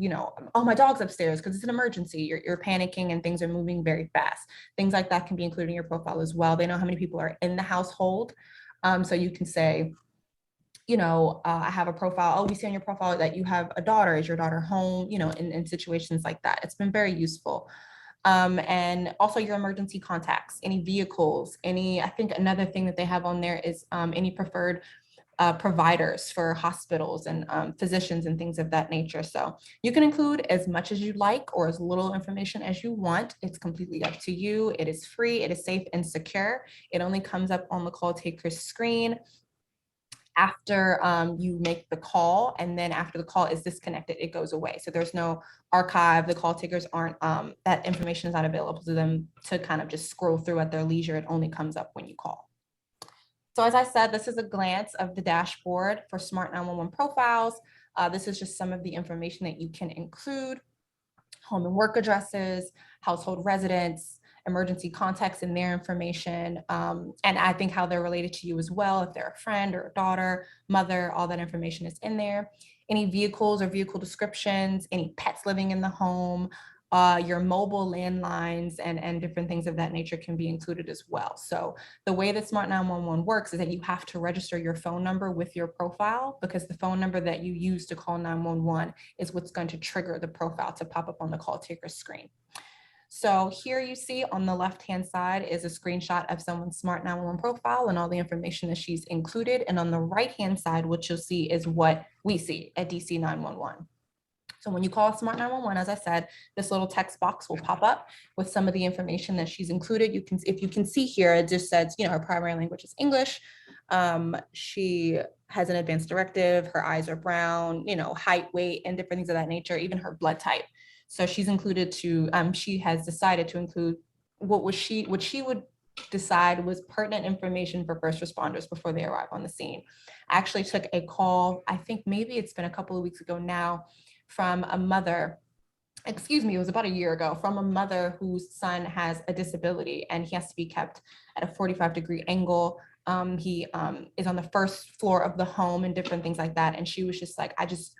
oh, my dog's upstairs because it's an emergency, you're panicking and things are moving very fast. Things like that can be included in your profile as well. They know how many people are in the household. So you can say, I have a profile. Oh, we see on your profile that you have a daughter. Is your daughter home? In situations like that. It's been very useful. And also your emergency contacts, any vehicles, I think another thing that they have on there is any preferred providers for hospitals and physicians and things of that nature. So you can include as much as you like or as little information as you want. It's completely up to you. It is free, it is safe and secure. It only comes up on the call taker's screen after you make the call, and then after the call is disconnected, it goes away. So there's no archive, the call takers aren't, that information is not available to them to kind of just scroll through at their leisure. It only comes up when you call. So as I said, this is a glance of the dashboard for Smart 911 profiles. This is just some of the information that you can include: home and work addresses, household residents, emergency contacts and their information. And I think how they're related to you as well. If they're a friend or a daughter, mother, all that information is in there. Any vehicles or vehicle descriptions, any pets living in the home, your mobile landlines and different things of that nature can be included as well. So the way that Smart 911 works is that you have to register your phone number with your profile, because the phone number that you use to call 911 is what's going to trigger the profile to pop up on the call taker screen. So here you see on the left-hand side is a screenshot of someone's Smart 911 profile and all the information that she's included. And on the right-hand side, what you'll see is what we see at DC 911. So when you call Smart 911, as I said, this little text box will pop up with some of the information that she's included. If you can see here, it just says, her primary language is English. She has an advanced directive, her eyes are brown, height, weight, and different things of that nature, even her blood type. So she's included she has decided to include what she would decide was pertinent information for first responders before they arrive on the scene. I actually took a call, I think maybe it's been a couple of weeks ago now, from a mother, it was about a year ago, from a mother whose son has a disability and he has to be kept at a 45-degree angle. He is on the first floor of the home and different things like that. And she was just like,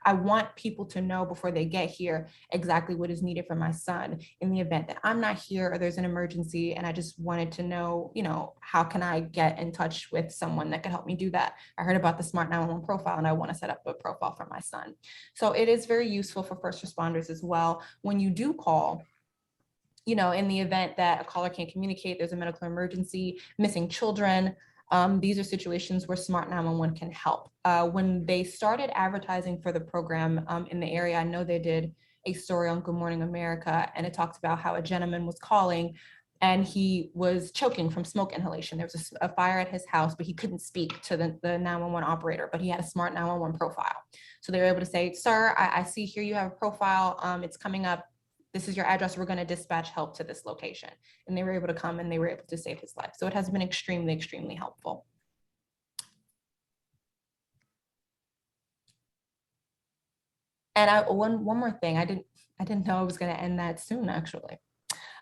I want people to know before they get here exactly what is needed for my son in the event that I'm not here or there's an emergency. And I just wanted to know, how can I get in touch with someone that can help me do that? I heard about the Smart 911 profile and I want to set up a profile for my son. So it is very useful for first responders as well. When you do call, in the event that a caller can't communicate, there's a medical emergency, missing children, these are situations where Smart 911 can help. When they started advertising for the program in the area, I know they did a story on Good Morning America, and it talked about how a gentleman was calling and he was choking from smoke inhalation. There was a fire at his house, but he couldn't speak to the 911 operator, but he had a Smart 911 profile. So they were able to say, sir, I see here you have a profile. It's coming up. This is your address. We're going to dispatch help to this location. And they were able to come and they were able to save his life. So it has been extremely, extremely helpful. And one more thing, I didn't know I was going to end that soon, actually.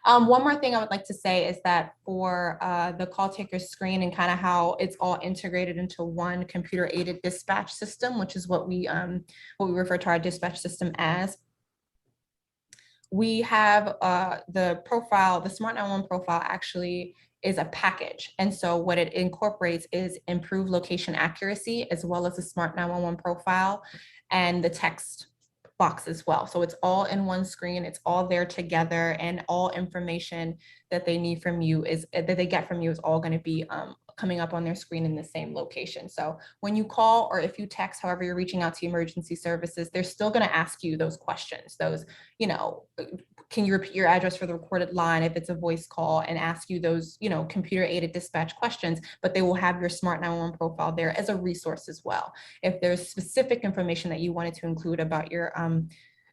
One more thing I would like to say is that for the call taker screen and kind of how it's all integrated into one computer aided dispatch system, which is what we refer to our dispatch system as. We have the profile, the Smart 911 profile actually is a package. And so what it incorporates is improved location accuracy, as well as the Smart 911 profile and the text box as well. So it's all in one screen, it's all there together, and all information that they need from you that they get from you is all going to be coming up on their screen in the same location. So when you call or if you text, however you're reaching out to emergency services, they're still going to ask you those questions, can you repeat your address for the recorded line if it's a voice call, and ask you those, computer aided dispatch questions, but they will have your Smart 911 profile there as a resource as well. If there's specific information that you wanted to include about your,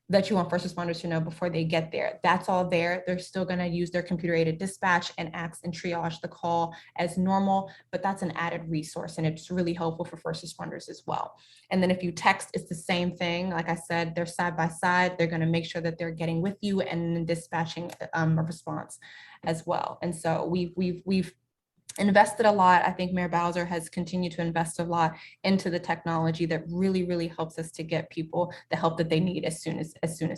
that you want first responders to know before they get there, that's all there. They're still going to use their computer aided dispatch and ask and triage the call as normal, but that's an added resource and it's really helpful for first responders as well. And then if you text, it's the same thing. Like I said, they're side by side. They're going to make sure that they're getting with you and then dispatching a response as well. And so we've invested a lot. I think Mayor Bowser has continued to invest a lot into the technology that really, really helps us to get people the help that they need as soon as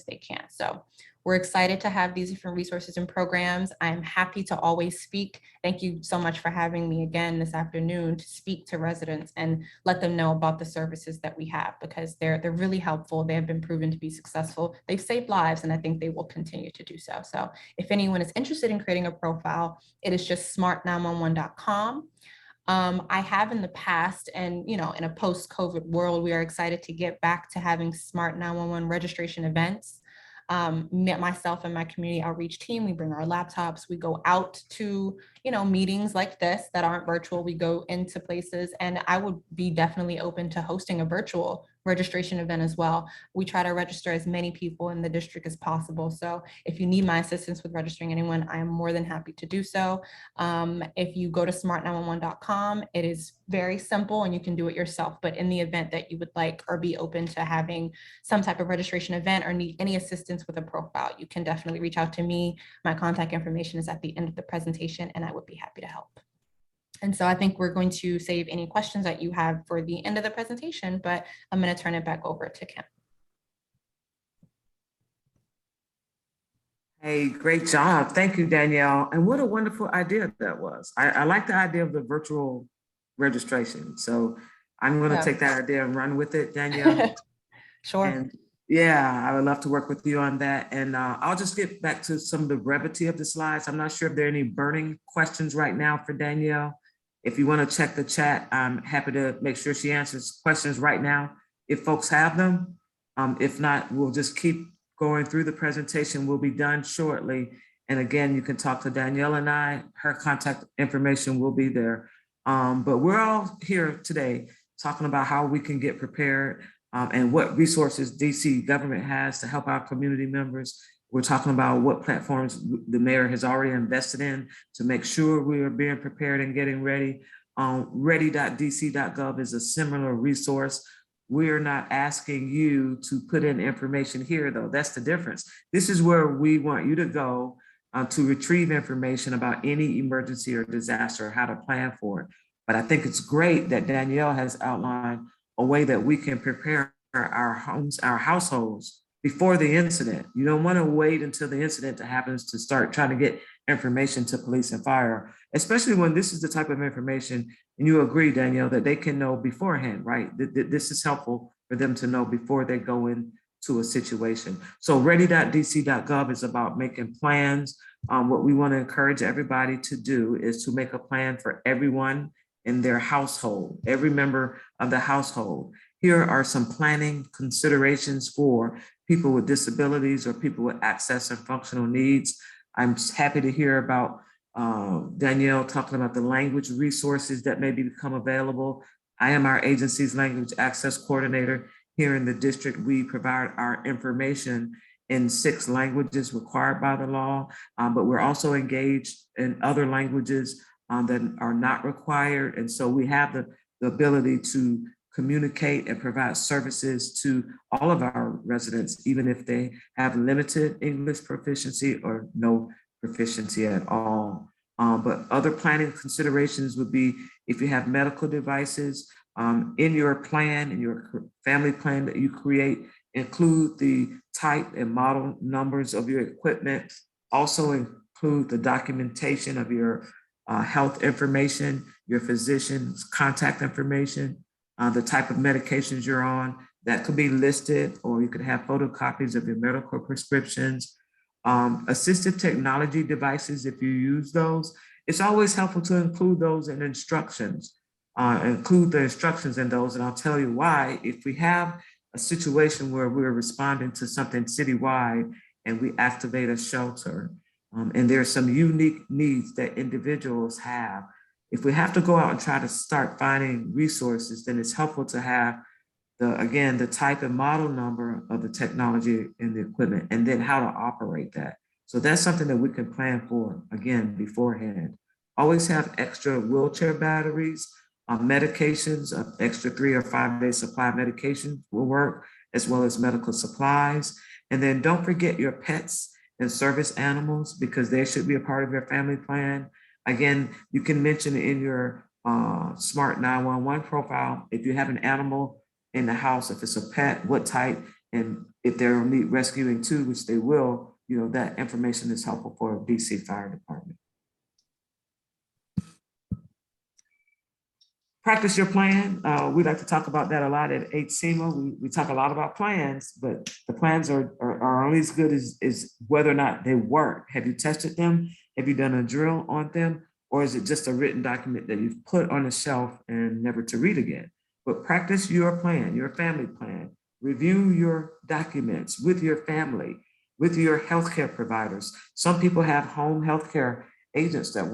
they can. So we're excited to have these different resources and programs. I'm happy to always speak. Thank you so much for having me again this afternoon to speak to residents and let them know about the services that we have, because they're really helpful. They have been proven to be successful. They've saved lives, and I think they will continue to do so. So if anyone is interested in creating a profile, it is just smart911.com. I have in the past, and in a post-COVID world, we are excited to get back to having Smart 911 registration events. Myself and my community outreach team, we bring our laptops, we go out to, meetings like this that aren't virtual, we go into places, and I would be definitely open to hosting a virtual registration event as well. We try to register as many people in the district as possible. So if you need my assistance with registering anyone, I am more than happy to do so. If you go to smart911.com, it is very simple and you can do it yourself. But in the event that you would like or be open to having some type of registration event or need any assistance with a profile, you can definitely reach out to me. My contact information is at the end of the presentation and I would be happy to help. And so I think we're going to save any questions that you have for the end of the presentation, but I'm going to turn it back over to Kim. Hey, great job. Thank you, Danielle. And what a wonderful idea that was. I like the idea of the virtual registration. So I'm going to take that idea and run with it, Danielle. Sure. And yeah, I would love to work with you on that. And I'll just get back to some of the brevity of the slides. I'm not sure if there are any burning questions right now for Danielle. If you want to check the chat, I'm happy to make sure she answers questions right now if folks have them. If not, we'll just keep going through the presentation. We'll be done shortly. And again, you can talk to Danielle and I. Her contact information will be there. But we're all here today talking about how we can get prepared and what resources DC government has to help our community members. We're talking about what platforms the mayor has already invested in to make sure we are being prepared and getting ready. Ready.dc.gov is a similar resource. We're not asking you to put in information here, though. That's the difference. This is where we want you to go to retrieve information about any emergency or disaster, how to plan for it. But I think it's great that Danielle has outlined a way that we can prepare our homes, our households before the incident. You don't want to wait until the incident happens to start trying to get information to police and fire, especially when this is the type of information, and you agree, Danielle, that they can know beforehand, right? This is helpful for them to know before they go into a situation. So ready.dc.gov is about making plans. What we want to encourage everybody to do is to make a plan for everyone in their household, every member of the household. Here are some planning considerations for people with disabilities or people with access and functional needs. I'm happy to hear about Danielle talking about the language resources that may become available. I am our agency's language access coordinator here in the district. We provide our information in 6 languages required by the law, but we're also engaged in other languages that are not required. And so we have the ability to communicate and provide services to all of our residents, even if they have limited English proficiency or no proficiency at all. But other planning considerations would be if you have medical devices in your plan, in your family plan that you create, include the type and model numbers of your equipment. Also include the documentation of your health information, your physician's contact information, the type of medications you're on that could be listed, or you could have photocopies of your medical prescriptions. Assistive technology devices, if you use those, it's always helpful to include those in instructions, include the instructions in those. And I'll tell you why. If we have a situation where we're responding to something citywide and we activate a shelter, and there's some unique needs that individuals have, if we have to go out and try to start finding resources, then it's helpful to have the type and model number of the technology and the equipment, and then how to operate that. So that's something that we can plan for, again, beforehand. Always have extra wheelchair batteries, medications, extra 3 or 5 day supply of medication will work, as well as medical supplies. And then don't forget your pets and service animals, because they should be a part of your family plan. Again, you can mention in your Smart 911 profile, if you have an animal in the house, if it's a pet, what type, and if they'll need rescuing too, which they will, that information is helpful for DC Fire Department. Practice your plan. We like to talk about that a lot at HSEMA. We talk a lot about plans, but the plans are only as good as whether or not they work. Have you tested them? Have you done a drill on them? Or is it just a written document that you've put on a shelf and never to read again? But practice your plan, your family plan. Review your documents with your family, with your healthcare providers. Some people have home healthcare agents that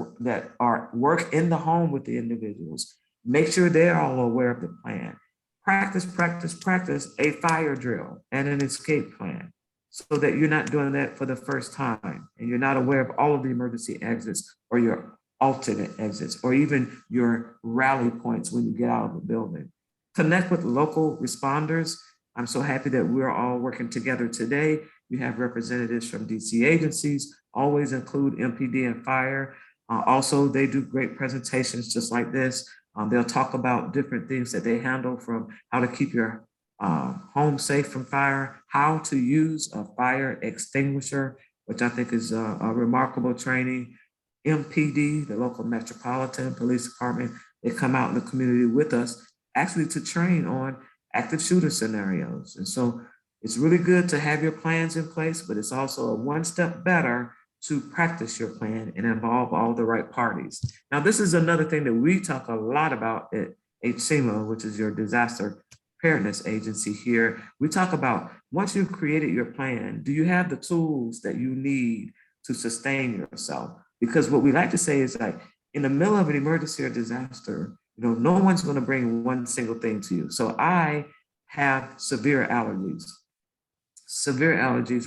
work in the home with the individuals. Make sure they're all aware of the plan. practice a fire drill and an escape plan so that you're not doing that for the first time and you're not aware of all of the emergency exits or your alternate exits or even your rally points when you get out of the building. Connect with local responders. I'm so happy that we're all working together today. You have representatives from DC agencies, always include MPD and fire. Also, they do great presentations just like this. They'll talk about different things that they handle, from how to keep your home safe from fire, how to use a fire extinguisher, which I think is a remarkable training. MPD, the local Metropolitan Police Department, they come out in the community with us actually to train on active shooter scenarios. And so it's really good to have your plans in place, but it's also a one step better to practice your plan and involve all the right parties. Now, this is another thing that we talk a lot about at HSEMA, which is your disaster preparedness agency here. We talk about, once you've created your plan, do you have the tools that you need to sustain yourself? Because what we like to say is, like, in the middle of an emergency or disaster, you know, no one's going to bring one single thing to you. So I have severe allergies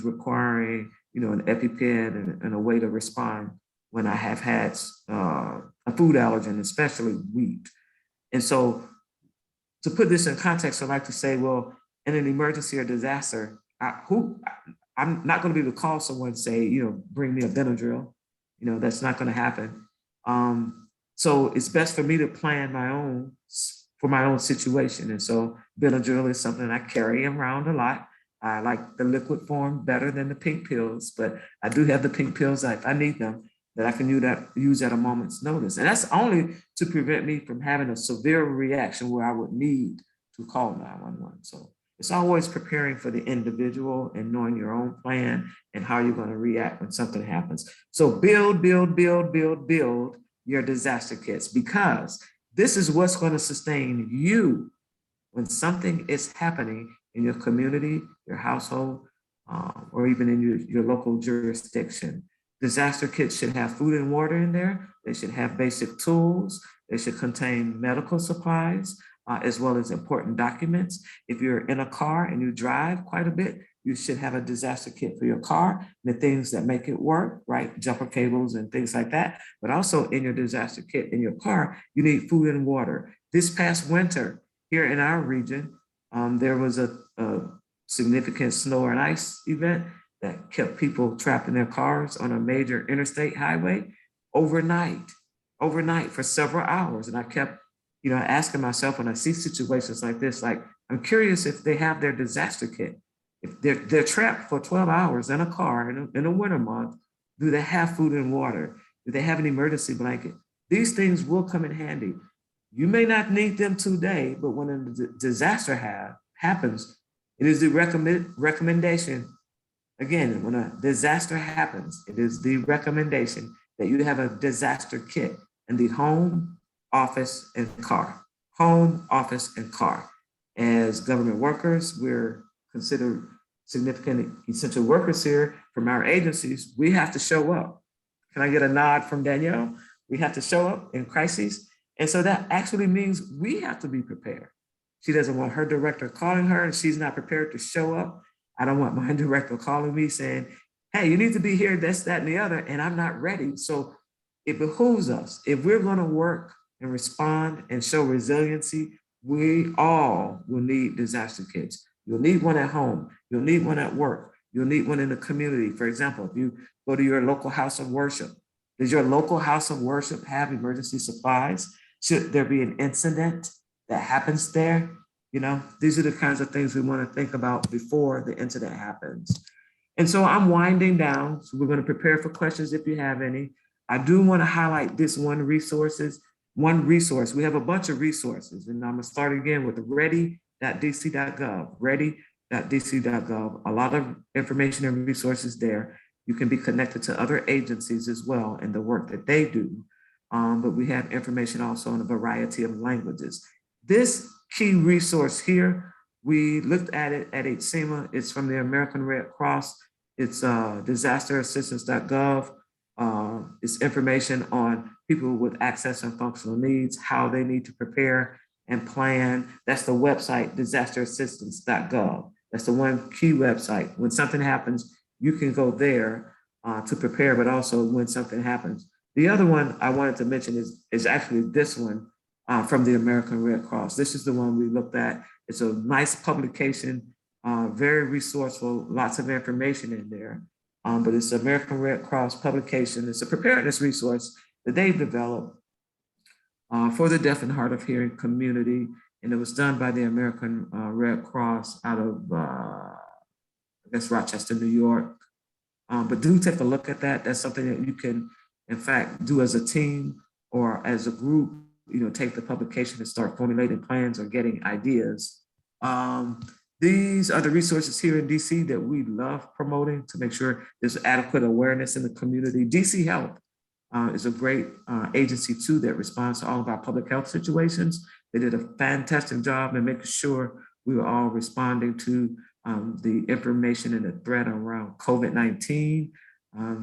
requiring, you know, an EpiPen and a way to respond when I have had a food allergen, especially wheat. And so to put this in context, I like to say, well, in an emergency or disaster, I'm not going to be able to call someone and say, you know, bring me a Benadryl. You know, that's not going to happen. So it's best for me to plan for my own situation. And so Benadryl is something I carry around a lot. I like the liquid form better than the pink pills, but I do have the pink pills if I need them, that I can use at a moment's notice. And that's only to prevent me from having a severe reaction where I would need to call 911. So it's always preparing for the individual and knowing your own plan and how you're going to react when something happens. So build your disaster kits, because this is what's going to sustain you when something is happening in your community, your household, or even in your local jurisdiction. Disaster kits should have food and water in there. They should have basic tools. They should contain medical supplies, as well as important documents. If you're in a car and you drive quite a bit, you should have a disaster kit for your car, the things that make it work, right? Jumper cables and things like that. But also in your disaster kit in your car, you need food and water. This past winter here in our region, there was a significant snow and ice event that kept people trapped in their cars on a major interstate highway overnight for several hours. And I kept, you know, asking myself, when I see situations like this, like, I'm curious if they have their disaster kit. If they're trapped for 12 hours in a car in a winter month, do they have food and water? Do they have an emergency blanket? These things will come in handy. You may not need them today, but when a disaster happens, it is the recommendation. Again, when a disaster happens, it is the recommendation that you have a disaster kit in the home, office, and car. Home, office, and car. As government workers, we're considered significant essential workers here from our agencies. We have to show up. Can I get a nod from Danielle? We have to show up in crises. And so that actually means we have to be prepared. She doesn't want her director calling her and she's not prepared to show up. I don't want my director calling me saying, hey, you need to be here, this, that, and the other, and I'm not ready. So it behooves us, if we're going to work and respond and show resiliency, we all will need disaster kits. You'll need one at home. You'll need one at work. You'll need one in the community. For example, if you go to your local house of worship, does your local house of worship have emergency supplies? Should there be an incident that happens there? You know, these are the kinds of things we want to think about before the incident happens. And so I'm winding down. So we're going to prepare for questions if you have any. I do want to highlight this one resource. We have a bunch of resources, and I'm going to start again with ready.dc.gov, ready.dc.gov. A lot of information and resources there. You can be connected to other agencies as well and the work that they do. But we have information also in a variety of languages. This key resource here, we looked at it at HSEMA. It's from the American Red Cross. It's disasterassistance.gov. It's information on people with access and functional needs, how they need to prepare and plan. That's the website, disasterassistance.gov. That's the one key website. When something happens, you can go there to prepare, but also when something happens. The other one I wanted to mention is actually this one from the American Red Cross. This is the one we looked at. It's a nice publication, very resourceful, lots of information in there. But it's the American Red Cross publication. It's a preparedness resource that they've developed for the deaf and hard of hearing community. And it was done by the American Red Cross out of, I guess, Rochester, New York. But do take a look at that. That's something that you can, in fact, do as a team or as a group, take the publication and start formulating plans or getting ideas. These are the resources here in DC that we love promoting to make sure there's adequate awareness in the community. DC Health is a great agency too that responds to all of our public health situations. They did a fantastic job in making sure we were all responding to the information and the threat around COVID-19.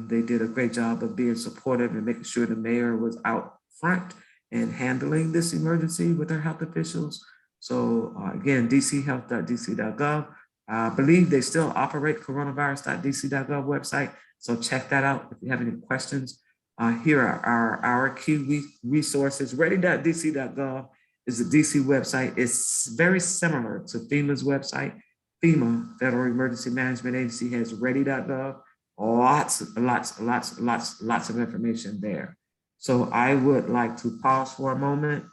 They did a great job of being supportive and making sure the mayor was out front and handling this emergency with their health officials. So again, dchealth.dc.gov. I believe they still operate coronavirus.dc.gov website. So check that out if you have any questions. Here are our key resources. Ready.dc.gov is the DC website. It's very similar to FEMA's website. FEMA, Federal Emergency Management Agency, has ready.gov. Lots of information there. So I would like to pause for a moment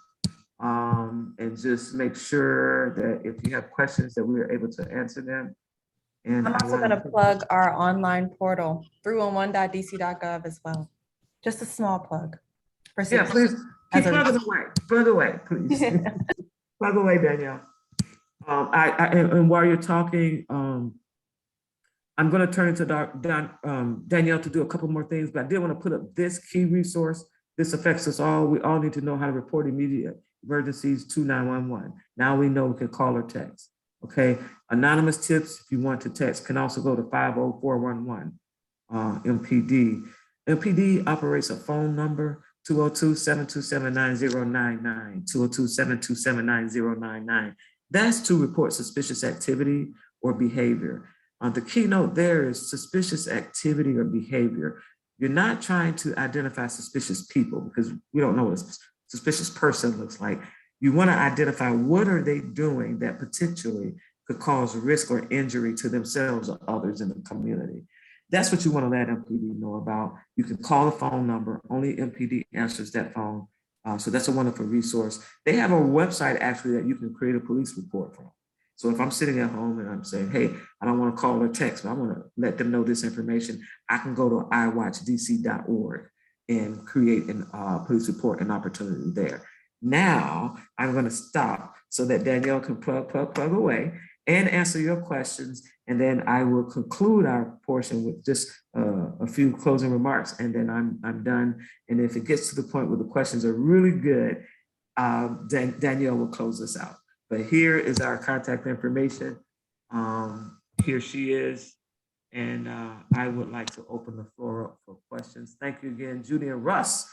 and just make sure that if you have questions that we are able to answer them. And I'm also going to plug our online portal, 311.dc.gov as well. Just a small plug. Yeah, please keep plugging away. Plug away, please. Plug away, Danielle. And while you're talking, I'm going to turn into Danielle to do a couple more things, but I did want to put up this key resource. This affects us all. We all need to know how to report immediate emergencies to 911. Now we know we can call or text. Okay. Anonymous tips, if you want to text, can also go to 50411 MPD. MPD operates a phone number, 202-727-9099, 202-727-9099. That's to report suspicious activity or behavior. The keynote there is suspicious activity or behavior. You're not trying to identify suspicious people because we don't know what a suspicious person looks like. You want to identify what are they doing that potentially could cause risk or injury to themselves or others in the community. That's what you want to let MPD know about. You can call the phone number, only MPD answers that phone. So that's a wonderful resource. They have a website actually that you can create a police report from. So if I'm sitting at home and I'm saying, hey, I don't want to call or text, but I want to let them know this information, I can go to iwatchdc.org and create a police report and opportunity there. Now I'm going to stop so that Danielle can plug away and answer your questions. And then I will conclude our portion with just a few closing remarks, and then I'm done. And if it gets to the point where the questions are really good, then Danielle will close us out. But here is our contact information. Here she is. And I would like to open the floor up for questions. Thank you again, Judy and Russ,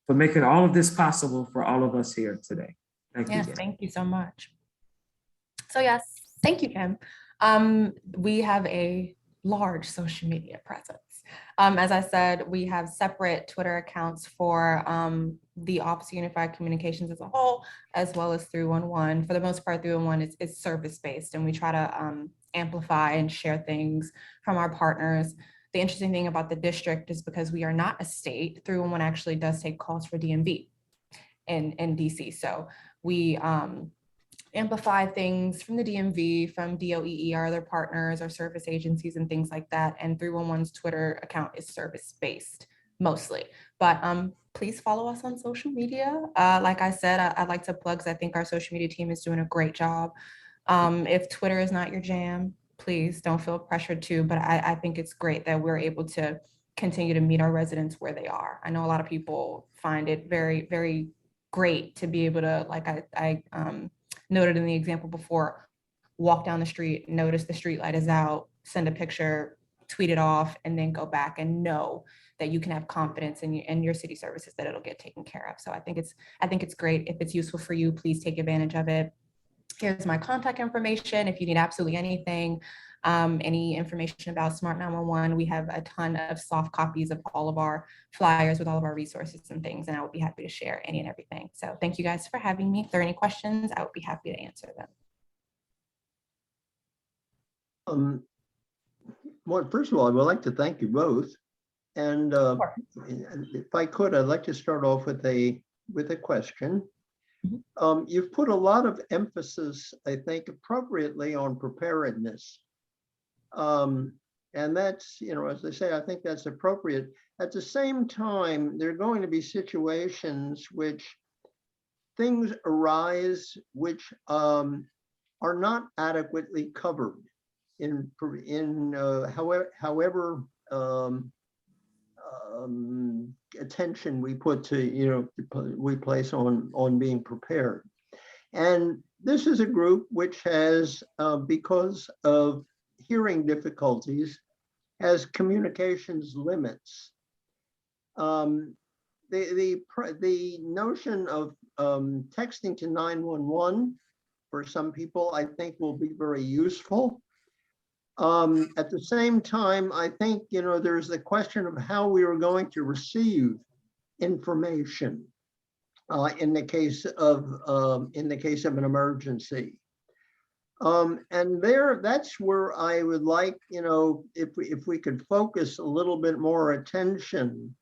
for making all of this possible for all of us here today. Thank you. Yes, thank you so much. So yes, thank you, Kim. We have a large social media presence. As I said, we have separate Twitter accounts for the Office of Unified Communications as a whole, as well as 311. For the most part, 311 is service-based, and we try to amplify and share things from our partners. The interesting thing about the district is because we are not a state, 311 actually does take calls for DMV in DC. So we amplify things from the DMV, from DOEE, our other partners, our service agencies and things like that. And 311's Twitter account is service-based mostly. But please follow us on social media. Like I said, I'd like to plug, because I think our social media team is doing a great job. If Twitter is not your jam, please don't feel pressured to, but I think it's great that we're able to continue to meet our residents where they are. I know a lot of people find it very, very great to be able to, like I noted in the example before, walk down the street, notice the street light is out, send a picture, tweet it off, and then go back and know that you can have confidence in your city services, that it'll get taken care of. So I think it's great. If it's useful for you, please take advantage of it. Here's my contact information. If you need absolutely anything, any information about Smart 911, we have a ton of soft copies of all of our flyers with all of our resources and things, and I would be happy to share any and everything. So thank you guys for having me. If there are any questions, I would be happy to answer them. Well, first of all, I would like to thank you both. And if I could, I'd like to start off with a question. You've put a lot of emphasis, I think, appropriately on preparedness. And that's, as I say, I think that's appropriate. At the same time, there are going to be situations which things arise which are not adequately covered in however attention we put to, we place on being prepared. And this is a group which has, because of hearing difficulties, has communications limits. The notion of texting to 911 for some people, I think, will be very useful. At the same time, I think, there's the question of how we are going to receive information in the case of an emergency. And that's where I would like, if we could focus a little bit more attention,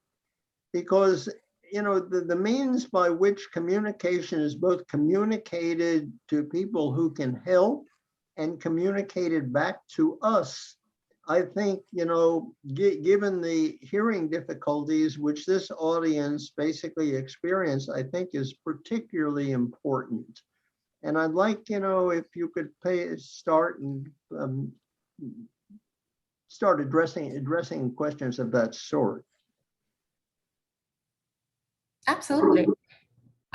because the means by which communication is both communicated to people who can help and communicated back to us, I think, given the hearing difficulties which this audience basically experienced, I think is particularly important. And I'd like, if you could start addressing questions of that sort. Absolutely.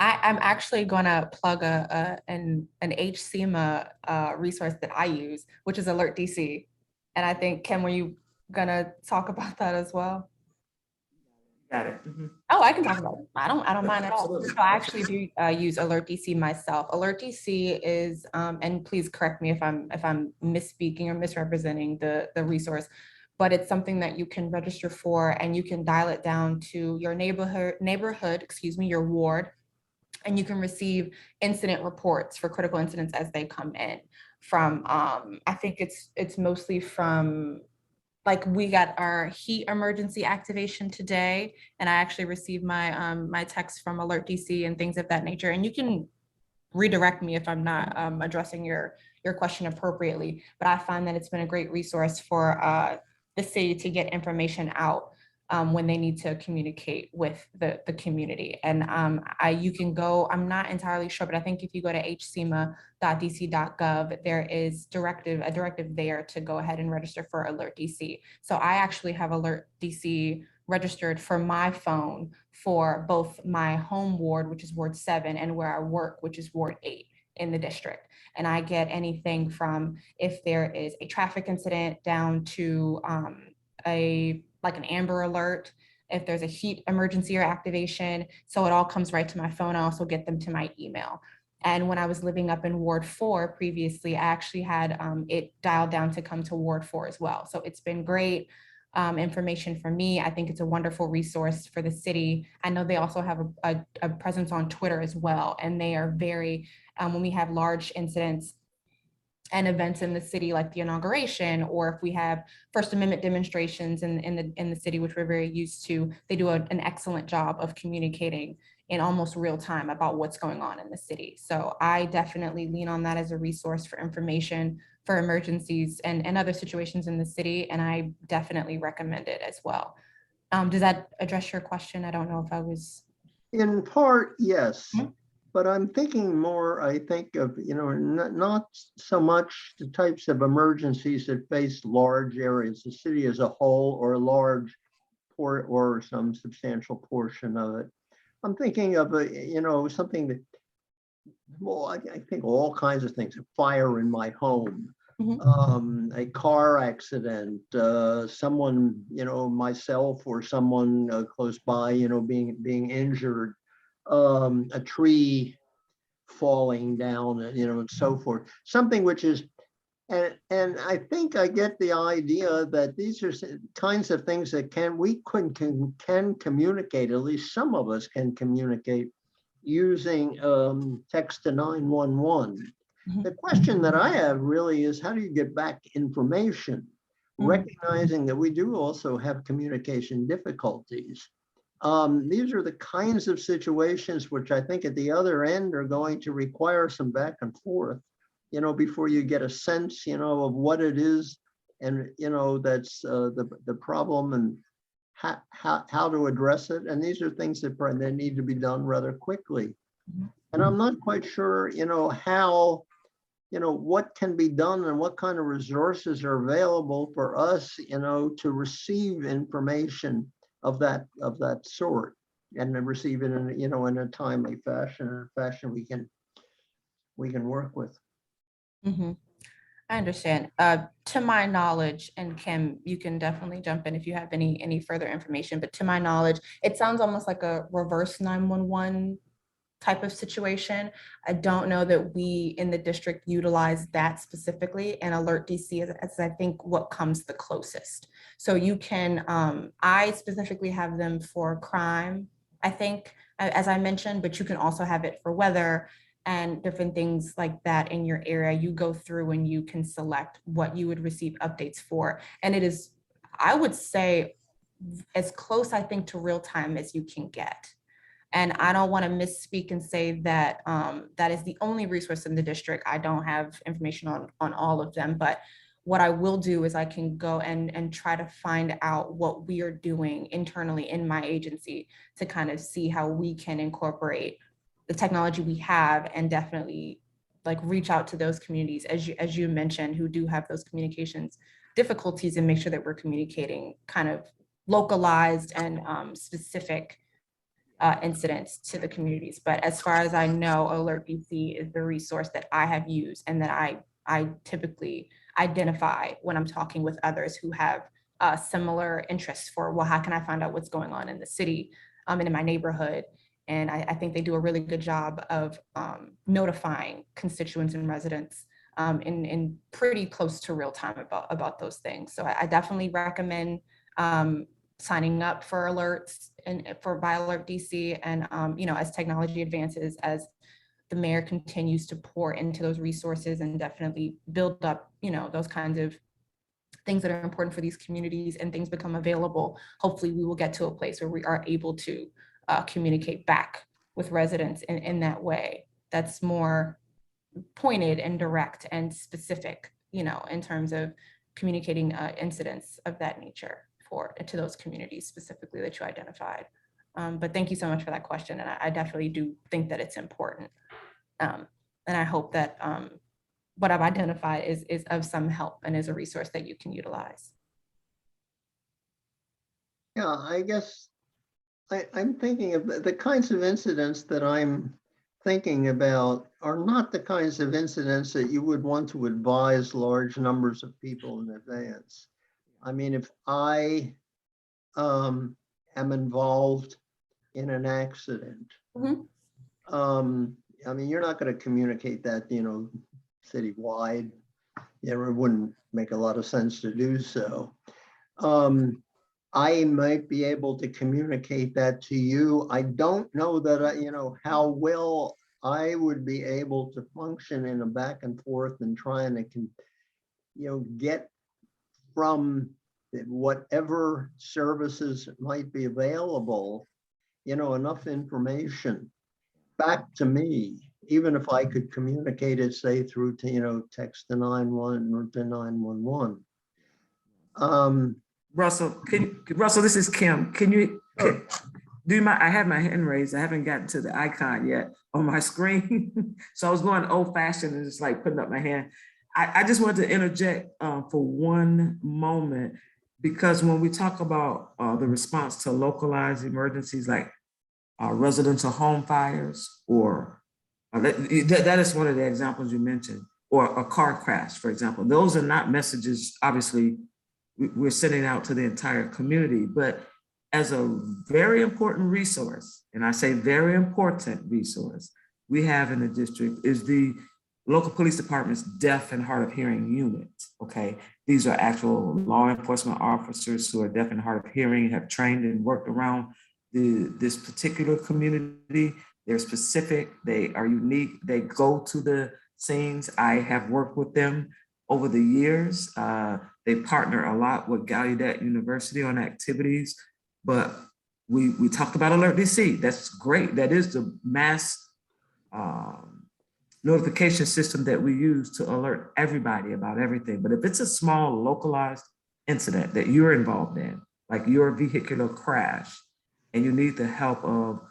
I'm actually going to plug an HSEMA resource that I use, which is Alert DC. And I think, Kim, were you going to talk about that as well? Got it. Mm-hmm. Oh, I can talk about it. I don't mind at all. Absolutely. So I actually do use Alert DC myself. Alert DC is, and please correct me if I'm misspeaking or misrepresenting the resource, but it's something that you can register for, and you can dial it down to your neighborhood, your ward, and you can receive incident reports for critical incidents as they come in from, I think it's mostly from, like, we got our heat emergency activation today, and I actually received my my text from Alert DC and things of that nature. And you can redirect me if I'm not addressing your question appropriately, but I find that it's been a great resource for the city to get information out when they need to communicate with the community. And you can go, I'm not entirely sure, but I think if you go to hsema.dc.gov, there is a directive there to go ahead and register for Alert DC. So I actually have Alert DC registered for my phone for both my home ward, which is Ward 7, and where I work, which is Ward 8 in the district. And I get anything from, if there is a traffic incident, down to like an Amber Alert, if there's a heat emergency or activation. So it all comes right to my phone. I also get them to my email. And when I was living up in Ward 4 previously, I actually had it dialed down to come to Ward 4 as well. So it's been great information for me. I think it's a wonderful resource for the city. I know they also have a presence on Twitter as well. And they are very, when we have large incidents and events in the city, like the inauguration, or if we have First Amendment demonstrations in the city, which we're very used to, they do an excellent job of communicating in almost real time about what's going on in the city. So I definitely lean on that as a resource for information for emergencies and other situations in the city, and I definitely recommend it as well. Does that address your question? I don't know if I was. In part, yes. Mm-hmm. But I'm thinking more, I think of, not so much the types of emergencies that face large areas, the city as a whole, or a large port or some substantial portion of it. I'm thinking of something that, well, I think all kinds of things, a fire in my home, a car accident, someone, myself or someone close by, being injured, a tree falling down, and so forth. Something which is, and I think I get the idea that these are kinds of things that we can communicate, at least some of us can communicate using text to 911. The question that I have really is, how do you get back information, recognizing that we do also have communication difficulties? These are the kinds of situations which I think at the other end are going to require some back and forth, before you get a sense, of what it is, and, that's the problem, and how to address it. And these are things that need to be done rather quickly. And I'm not quite sure, how, what can be done and what kind of resources are available for us, to receive information of that sort, and then receive it in, in a timely fashion, in a fashion we can work with. I understand. To my knowledge, and Kim, you can definitely jump in if you have any further information, but to my knowledge, it sounds almost like a reverse 911 type of situation. I don't know that we in the district utilize that specifically, and Alert DC is I think what comes the closest. So you can, I specifically have them for crime, I think, as I mentioned, but you can also have it for weather and different things like that in your area. You go through and you can select what you would receive updates for. And it is, I would say, as close, I think, to real time as you can get. And I don't want to misspeak and say that that is the only resource in the district. I don't have information on all of them, but what I will do is I can go and try to find out what we are doing internally in my agency to kind of see how we can incorporate the technology we have, and definitely like reach out to those communities, as you mentioned, who do have those communications difficulties, and make sure that we're communicating kind of localized and specific incidents to the communities. But as far as I know, Alert DC is the resource that I have used and that I typically identify when I'm talking with others who have similar interests for, well, how can I find out what's going on in the city and in my neighborhood? And I think they do a really good job of notifying constituents and residents in pretty close to real time about those things. So I definitely recommend signing up for alerts and by Alert DC. And as technology advances, as the mayor continues to pour into those resources and definitely build up, those kinds of things that are important for these communities, and things become available, hopefully we will get to a place where we are able to communicate back with residents in that way that's more pointed and direct and specific, in terms of communicating incidents of that nature to those communities specifically that you identified. But thank you so much for that question. And I definitely do think that it's important. And I hope that what I've identified is of some help and is a resource that you can utilize. Yeah, I guess I'm thinking of the kinds of incidents that I'm thinking about are not the kinds of incidents that you would want to advise large numbers of people in advance. I mean, if I am involved in an accident, I mean, you're not going to communicate that, citywide. It wouldn't make a lot of sense to do so. I might be able to communicate that to you. I don't know that, how well I would be able to function in a back and forth and trying to, get from whatever services might be available, enough information back to me, even if I could communicate it, say, through to, text to 911 or to 911. Russell, this is Kim. Do you mind? I have my hand raised. I haven't gotten to the icon yet on my screen. So I was going old fashioned and just like putting up my hand. I just wanted to interject for one moment, because when we talk about the response to localized emergencies like residential home fires, or that is one of the examples you mentioned. or a car crash, for example. Those are not messages, obviously, we're sending out to the entire community, but as a very important resource, and I say very important resource, we have in the district is the local police department's deaf and hard of hearing unit, okay? These are actual law enforcement officers who are deaf and hard of hearing, have trained and worked around this particular community. They're specific, they are unique, they go to the scenes. I have worked with them over the years. They partner a lot with Gallaudet University on activities, but we talked about HLAA-DC. That's great. That is the mass notification system that we use to alert everybody about everything. But if it's a small localized incident that you're involved in, like your vehicular crash, and you need the help of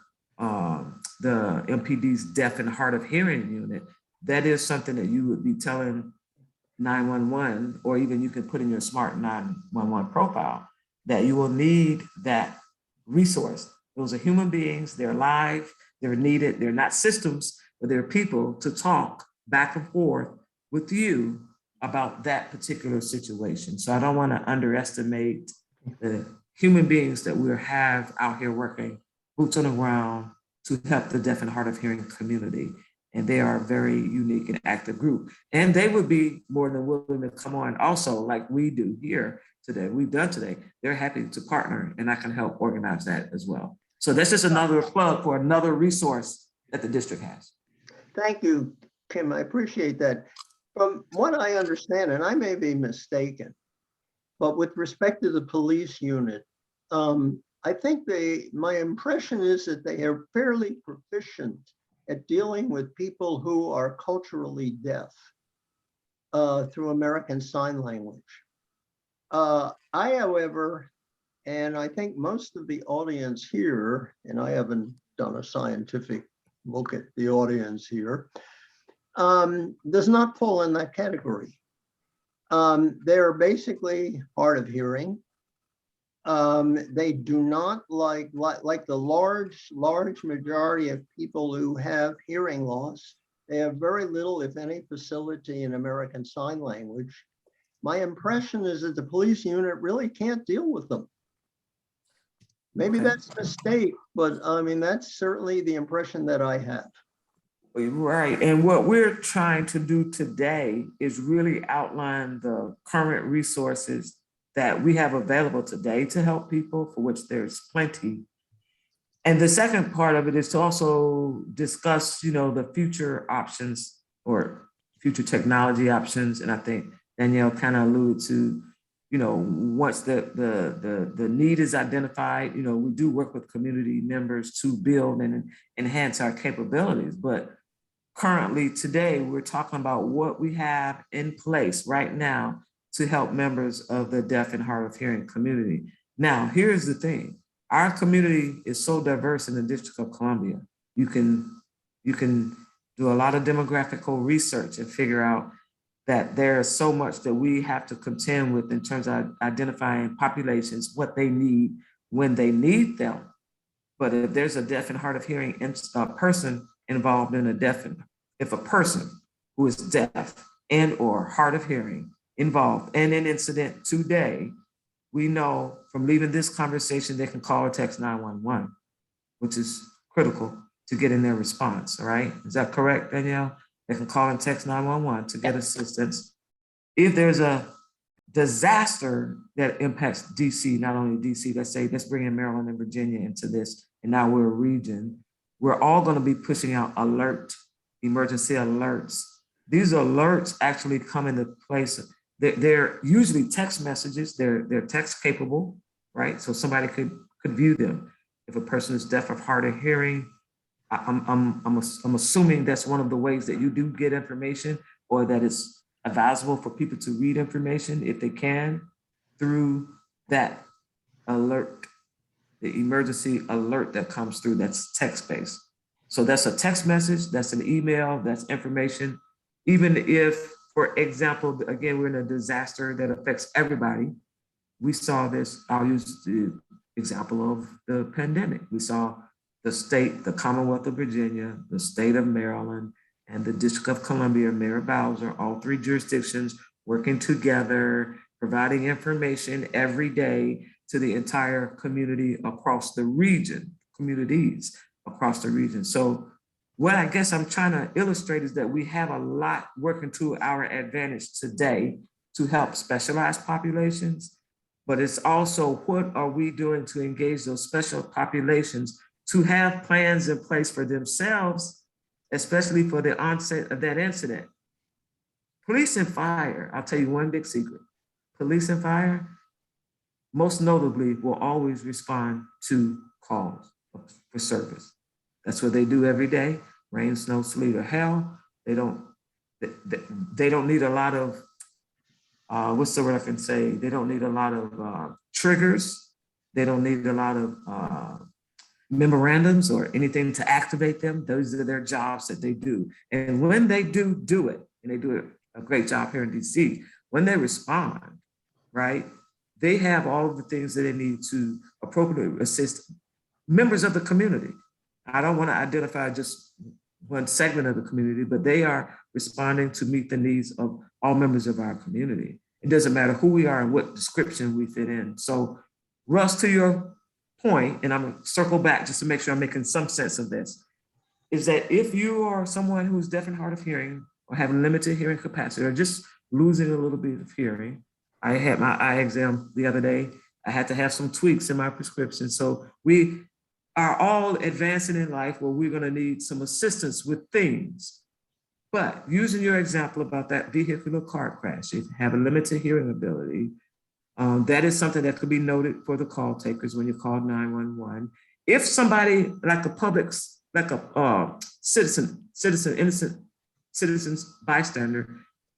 the MPD's deaf and hard of hearing unit, that is something that you would be telling 911, or even you can put in your smart 911 profile, that you will need that resource. Those are human beings, they're live, they're needed, they're not systems, but they're people to talk back and forth with you about that particular situation. So I don't want to underestimate the human beings that we have out here working boots on the ground to help the deaf and hard of hearing community. And they are a very unique and active group. And they would be more than willing to come on also, like we do here today, we've done today. They're happy to partner, and I can help organize that as well. So that's just another plug for another resource that the district has. Thank you, Kim. I appreciate that. From what I understand, and I may be mistaken, but with respect to the police unit, I think my impression is that they are fairly proficient at dealing with people who are culturally deaf through American Sign Language. I, however, and I think most of the audience here, and I haven't done a scientific look at the audience here, does not fall in that category. They're basically hard of hearing. They do not like the large majority of people who have hearing loss. They have very little, if any, facility in American Sign Language. My impression is that the police unit really can't deal with them. Maybe that's a mistake, but I mean, that's certainly the impression that I have. Right, and what we're trying to do today is really outline the current resources that we have available today to help people, for which there's plenty. And the second part of it is to also discuss, the future options or future technology options. And I think Danielle kind of alluded to, once the need is identified, we do work with community members to build and enhance our capabilities. But currently today, we're talking about what we have in place right now to help members of the deaf and hard of hearing community. Now, here's the thing. Our community is so diverse in the District of Columbia. You can do a lot of demographical research and figure out that there is so much that we have to contend with in terms of identifying populations, what they need when they need them. But if there's a deaf and hard of hearing person involved in if a person who is deaf and or hard of hearing involved in an incident today, we know from leaving this conversation, they can call or text 911, which is critical to getting their response, all right? Is that correct, Danielle? They can call and text 911 to get assistance. If there's a disaster that impacts DC, not only DC, let's bring in Maryland and Virginia into this, and now we're a region, we're all gonna be pushing out emergency alerts. These alerts actually come into place. They're usually text messages. They're text capable, right? So somebody could view them. If a person is deaf or hard of hearing, I'm assuming that's one of the ways that you do get information, or that it's advisable for people to read information if they can through that alert, the emergency alert that comes through that's text-based. So that's a text message, that's an email, that's information. Even if, for example, again, we're in a disaster that affects everybody. We saw this, I'll use the example of the pandemic. We saw the state, the Commonwealth of Virginia, the state of Maryland, and the District of Columbia, Mayor Bowser, all three jurisdictions working together, providing information every day to the entire community across the region, communities across the region. So what I guess I'm trying to illustrate is that we have a lot working to our advantage today to help specialized populations, but it's also what are we doing to engage those special populations to have plans in place for themselves, especially for the onset of that incident. Police and fire, I'll tell you one big secret. Police and fire, most notably, will always respond to calls for service. That's what they do every day, rain, snow, sleet, or hail. They don't need a lot of, what's the word I can say? They don't need a lot of triggers. They don't need a lot of memorandums or anything to activate them. Those are their jobs that they do. And when they do it, and they do a great job here in DC, when they respond, right, they have all of the things that they need to appropriately assist members of the community. I don't want to identify just one segment of the community, but they are responding to meet the needs of all members of our community. It doesn't matter who we are and what description we fit in. So Russ, to your point, and I'm gonna circle back just to make sure I'm making some sense of this, is that if you are someone who's deaf and hard of hearing or having limited hearing capacity or just losing a little bit of hearing, I had my eye exam the other day. I had to have some tweaks in my prescription. So we are all advancing in life where we're gonna need some assistance with things. But using your example about that vehicular car crash, if you have a limited hearing ability, that is something that could be noted for the call takers when you call 911. If somebody like a public, like a innocent citizens bystander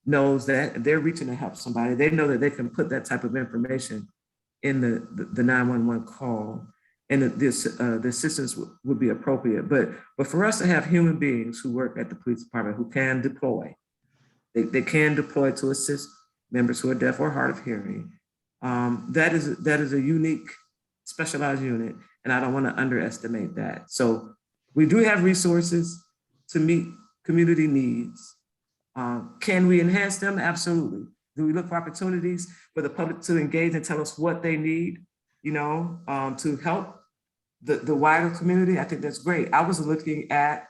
knows that they're reaching to help somebody, they know that they can put that type of information in the 911 call, and the assistance would be appropriate. But for us to have human beings who work at the police department who can deploy, they can deploy to assist members who are deaf or hard of hearing. That is a unique, specialized unit, and I don't want to underestimate that. So we do have resources to meet community needs. Can we enhance them? Absolutely. Do we look for opportunities for the public to engage and tell us what they need, to help the wider community? I think that's great. I was looking at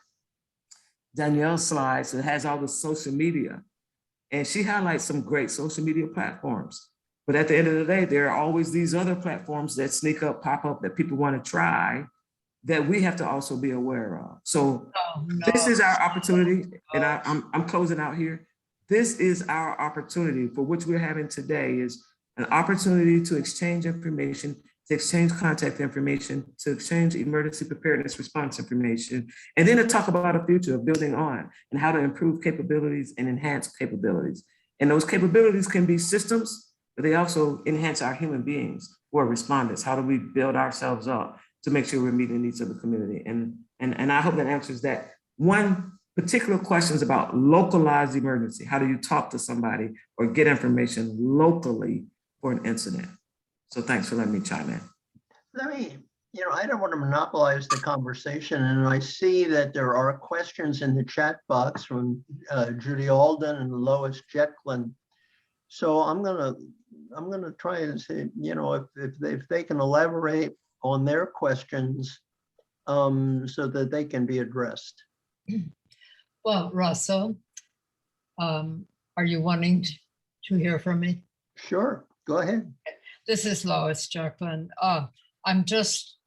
Danielle's slides that has all the social media, and she highlights some great social media platforms. But at the end of the day, there are always these other platforms that sneak up, pop up, that people want to try, that we have to also be aware of. So this is our opportunity, and I'm closing out here. This is our opportunity for which we're having today, is an opportunity to exchange information, to exchange contact information, to exchange emergency preparedness response information, and then to talk about a future of building on and how to improve capabilities and enhance capabilities. And those capabilities can be systems, but they also enhance our human beings who are respondents. How do we build ourselves up to make sure we're meeting the needs of the community? And I hope that answers that. One particular question is about localized emergency. How do you talk to somebody or get information locally for an incident? So thanks for letting me chime in. I don't want to monopolize the conversation, and I see that there are questions in the chat box from Judy Alden and Lois Jekyllin. So I'm gonna try and say, if they can elaborate on their questions so that they can be addressed. Well, Russell, are you wanting to hear from me? Sure, go ahead. This is Lois Jekyllin. I'm just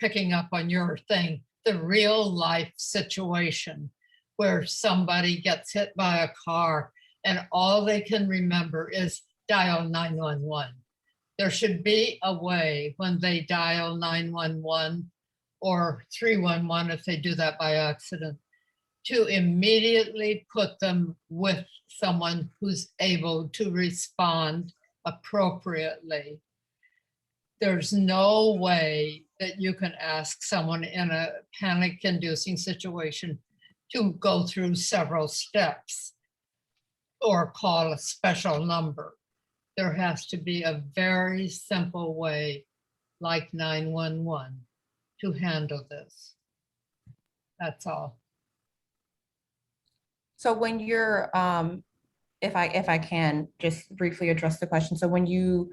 picking up on your thing, the real life situation where somebody gets hit by a car and all they can remember is dial 911. There should be a way when they dial 911 or 311 if they do that by accident, to immediately put them with someone who's able to respond appropriately. There's no way that you can ask someone in a panic-inducing situation to go through several steps or call a special number. There has to be a very simple way, like 911, to handle this. That's all. So when you're, if I can just briefly address the question. So when you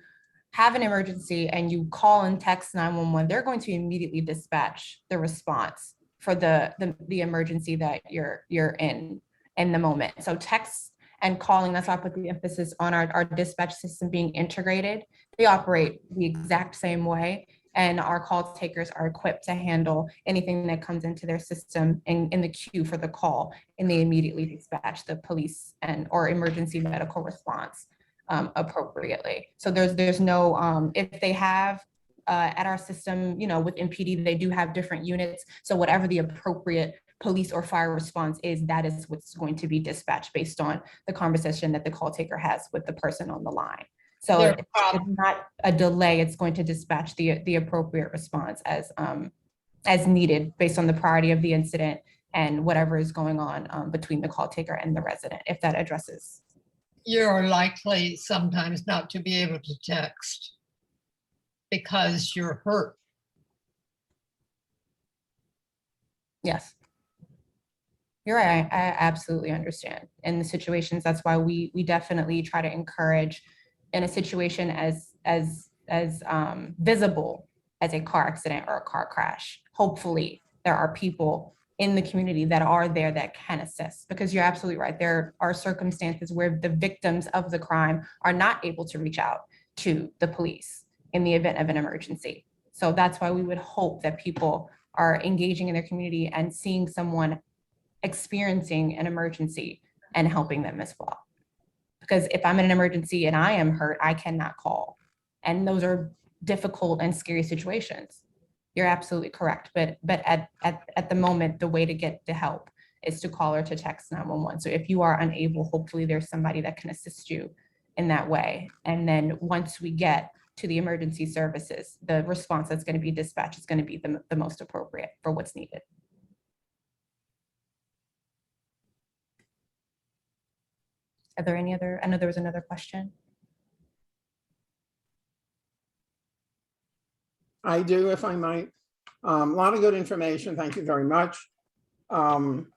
have an emergency and you call and text 911, they're going to immediately dispatch the response for the emergency that you're in the moment. So text and calling, that's why I put the emphasis on our dispatch system being integrated. They operate the exact same way. And our call takers are equipped to handle anything that comes into their system in the queue for the call, and they immediately dispatch the police or emergency medical response appropriately. So there's no, if they have at our system, with MPD, they do have different units. So whatever the appropriate police or fire response is, that is what's going to be dispatched based on the conversation that the call taker has with the person on the line. So it's not a delay, it's going to dispatch the appropriate response as needed based on the priority of the incident and whatever is going on between the call taker and the resident, if that addresses. You're likely sometimes not to be able to text because you're hurt. Yes. You're right, I absolutely understand. In the situations, that's why we definitely try to encourage, in a situation as visible as a car accident or a car crash, hopefully there are people in the community that are there that can assist, because you're absolutely right. There are circumstances where the victims of the crime are not able to reach out to the police in the event of an emergency. So that's why we would hope that people are engaging in their community and seeing someone experiencing an emergency and helping them as well. Because if I'm in an emergency and I am hurt, I cannot call. And those are difficult and scary situations. You're absolutely correct. But at the moment, the way to get the help is to call or to text 911. So if you are unable, hopefully there's somebody that can assist you in that way. And then once we get to the emergency services, the response that's going to be dispatched is going to be the most appropriate for what's needed. Are there any other, I know there was another question. I do, if I might. A lot of good information. Thank you very much. And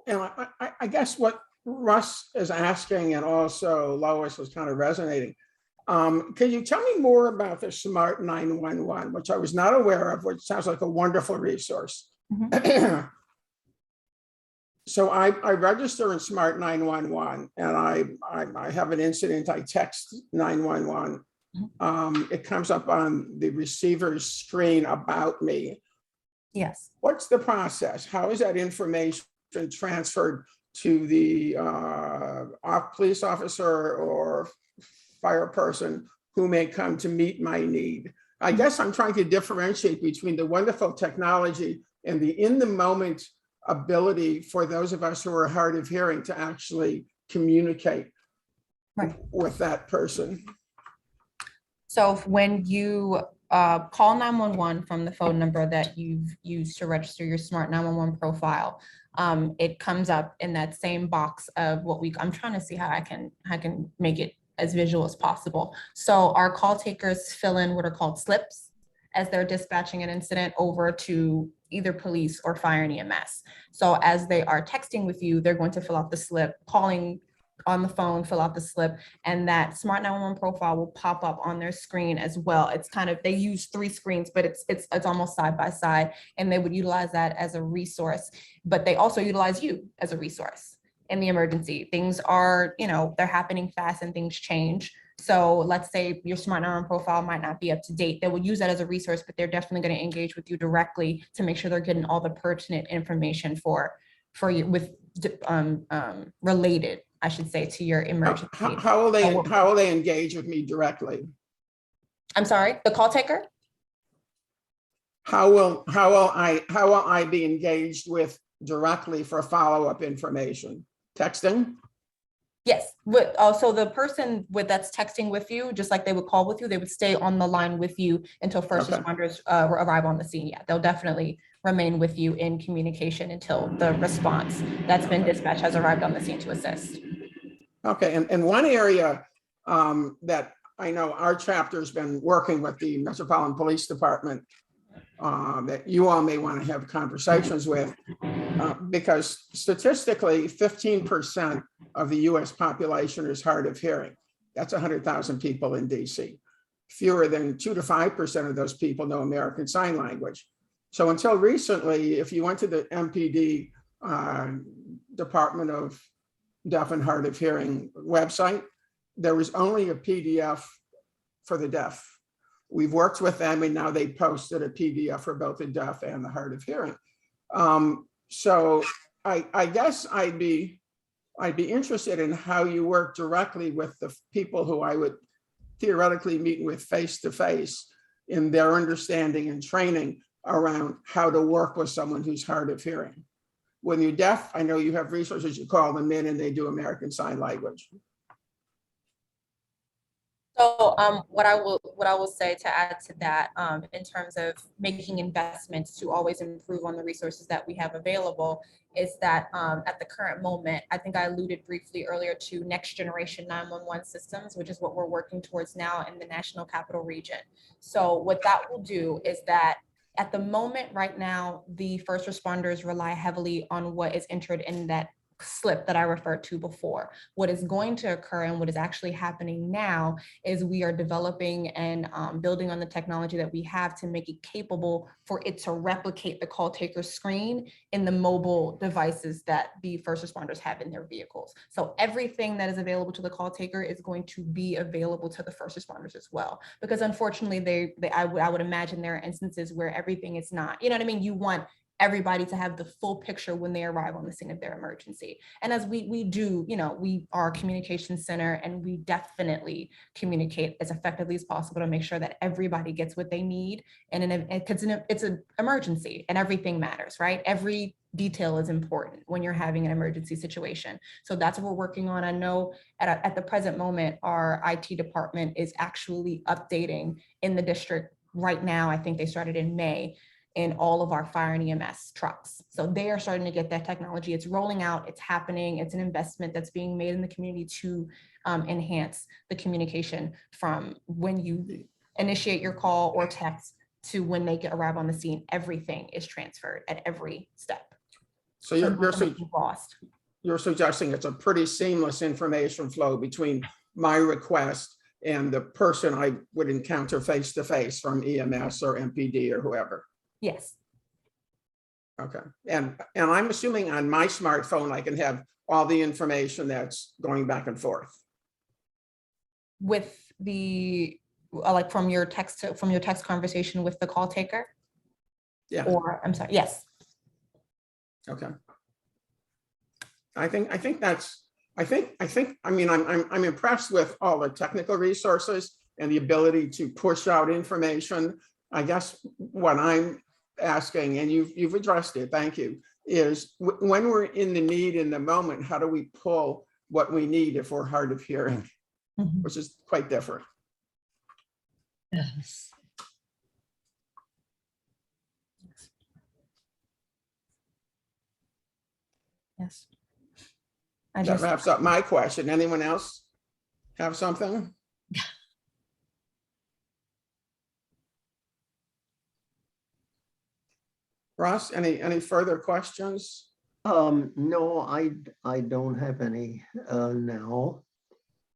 I guess what Russ is asking, and also Lois was kind of resonating. Can you tell me more about the Smart 911, which I was not aware of, which sounds like a wonderful resource. Mm-hmm. So I register in Smart 911, and I have an incident, I text 911. It comes up on the receiver's screen about me. Yes. What's the process? How is that information transferred to the police officer or fire person who may come to meet my need? I guess I'm trying to differentiate between the wonderful technology and the in-the-moment ability for those of us who are hard of hearing to actually communicate with that person. So when you call 911 from the phone number that you've used to register your Smart 911 profile, it comes up in that same box of what I'm trying to see how I can make it as visual as possible. So our call takers fill in what are called slips as they're dispatching an incident over to either police or fire and EMS. So as they are texting with you, they're going to fill out the slip, calling on the phone, fill out the slip, and that Smart 911 profile will pop up on their screen as well. It's kind of, they use 3 screens, but it's almost side by side, and they would utilize that as a resource, but they also utilize you as a resource in the emergency. Things are, they're happening fast and things change. So let's say your Smart 911 profile might not be up to date. They will use that as a resource, but they're definitely going to engage with you directly to make sure they're getting all the pertinent information for you with related, I should say, to your emergency. How will they engage with me directly? I'm sorry, the call taker? How will I be engaged with directly for follow-up information? Texting? Yes, so the person that's texting with you, just like they would call with you, they would stay on the line with you until first responders arrive on the scene. Yeah, they'll definitely remain with you in communication until the response that's been dispatched has arrived on the scene to assist. Okay, and one area that I know our chapter's been working with the Metropolitan Police Department that you all may want to have conversations with, because statistically, 15% of the US population is hard of hearing. That's 100,000 people in DC. Fewer than 2 to 5% of those people know American Sign Language. So until recently, if you went to the MPD Department of Deaf and Hard of Hearing website, there was only a PDF for the deaf. We've worked with them, and now they posted a PDF for both the deaf and the hard of hearing. So I guess I'd be interested in how you work directly with the people who I would theoretically meet with face to face in their understanding and training around how to work with someone who's hard of hearing. When you're deaf, I know you have resources, you call them in and they do American Sign Language. So what I will say to add to that, in terms of making investments to always improve on the resources that we have available, is that at the current moment, I think I alluded briefly earlier to next generation 911 systems, which is what we're working towards now in the National Capital Region. So what that will do is that at the moment right now, the first responders rely heavily on what is entered in that slip that I referred to before. What is going to occur and what is actually happening now is we are developing and building on the technology that we have to make it capable for it to replicate the call taker screen in the mobile devices that the first responders have in their vehicles. So everything that is available to the call taker is going to be available to the first responders as well. Because unfortunately, I would imagine there are instances where everything is not, you know what I mean? You want everybody to have the full picture when they arrive on the scene of their emergency. And as we do, you know, we are a communication center, and we definitely communicate as effectively as possible to make sure that everybody gets what they need. And it's an emergency and everything matters, right? Every detail is important when you're having an emergency situation. So that's what we're working on. I know at the present moment, our IT department is actually updating in the district right now. I think they started in May, in all of our fire and EMS trucks. So they are starting to get that technology. It's rolling out, it's happening. It's an investment that's being made in the community to enhance the communication from when you initiate your call or text to when they arrive on the scene. Everything is transferred at every step. So you're suggesting it's a pretty seamless information flow between my request and the person I would encounter face to face from EMS or MPD or whoever. Yes. Okay. And I'm assuming on my smartphone, I can have all the information that's going back and forth. With the, like from your text conversation with the call taker? Yeah. Or, I'm sorry, yes. Okay. I mean, I'm impressed with all the technical resources and the ability to push out information. I guess what I'm asking, and you've addressed it, thank you, is when we're in the need in the moment, how do we pull what we need if we're hard of hearing, which is quite different. Yes. Yes. That wraps up my question. Anyone else have something? Ross, any further questions? No, I don't have any now.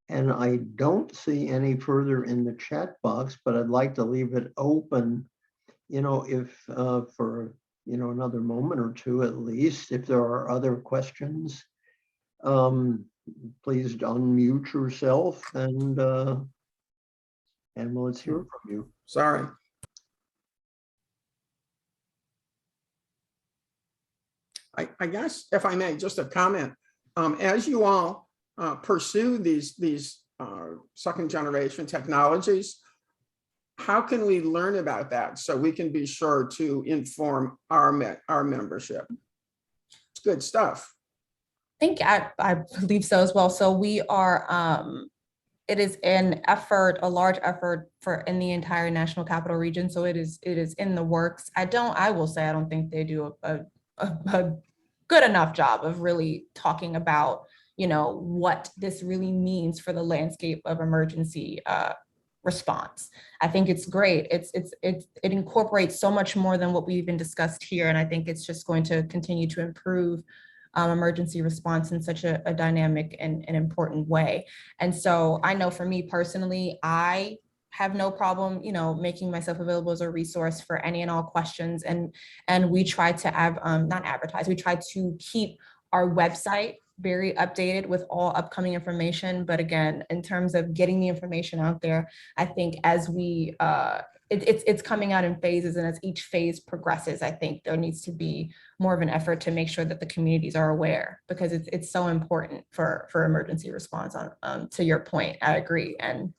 And I don't see any further in the chat box, but I'd like to leave it open, you know, if for, you know, another moment or two at least, if there are other questions, please unmute yourself and let's hear from you. Sorry. I guess if I may, just a comment. As you all pursue these second generation technologies, how can we learn about that so we can be sure to inform our membership? It's good stuff. I believe so as well. So we are, it is an effort, a large effort in the entire National Capital Region. So it is in the works. I will say, I don't think they do a good enough job of really talking about, you know, what this really means for the landscape of emergency response. I think it's great. It incorporates so much more than what we even discussed here. And I think it's just going to continue to improve emergency response in such a dynamic and important way. And so I know for me personally, I have no problem, you know, making myself available as a resource for any and all questions. And we try to not advertise, we try to keep our website very updated with all upcoming information. But again, in terms of getting the information out there, I think as we, it's coming out in phases, and as each phase progresses, I think there needs to be more of an effort to make sure that the communities are aware, because it's so important for emergency response. To your point, I agree. And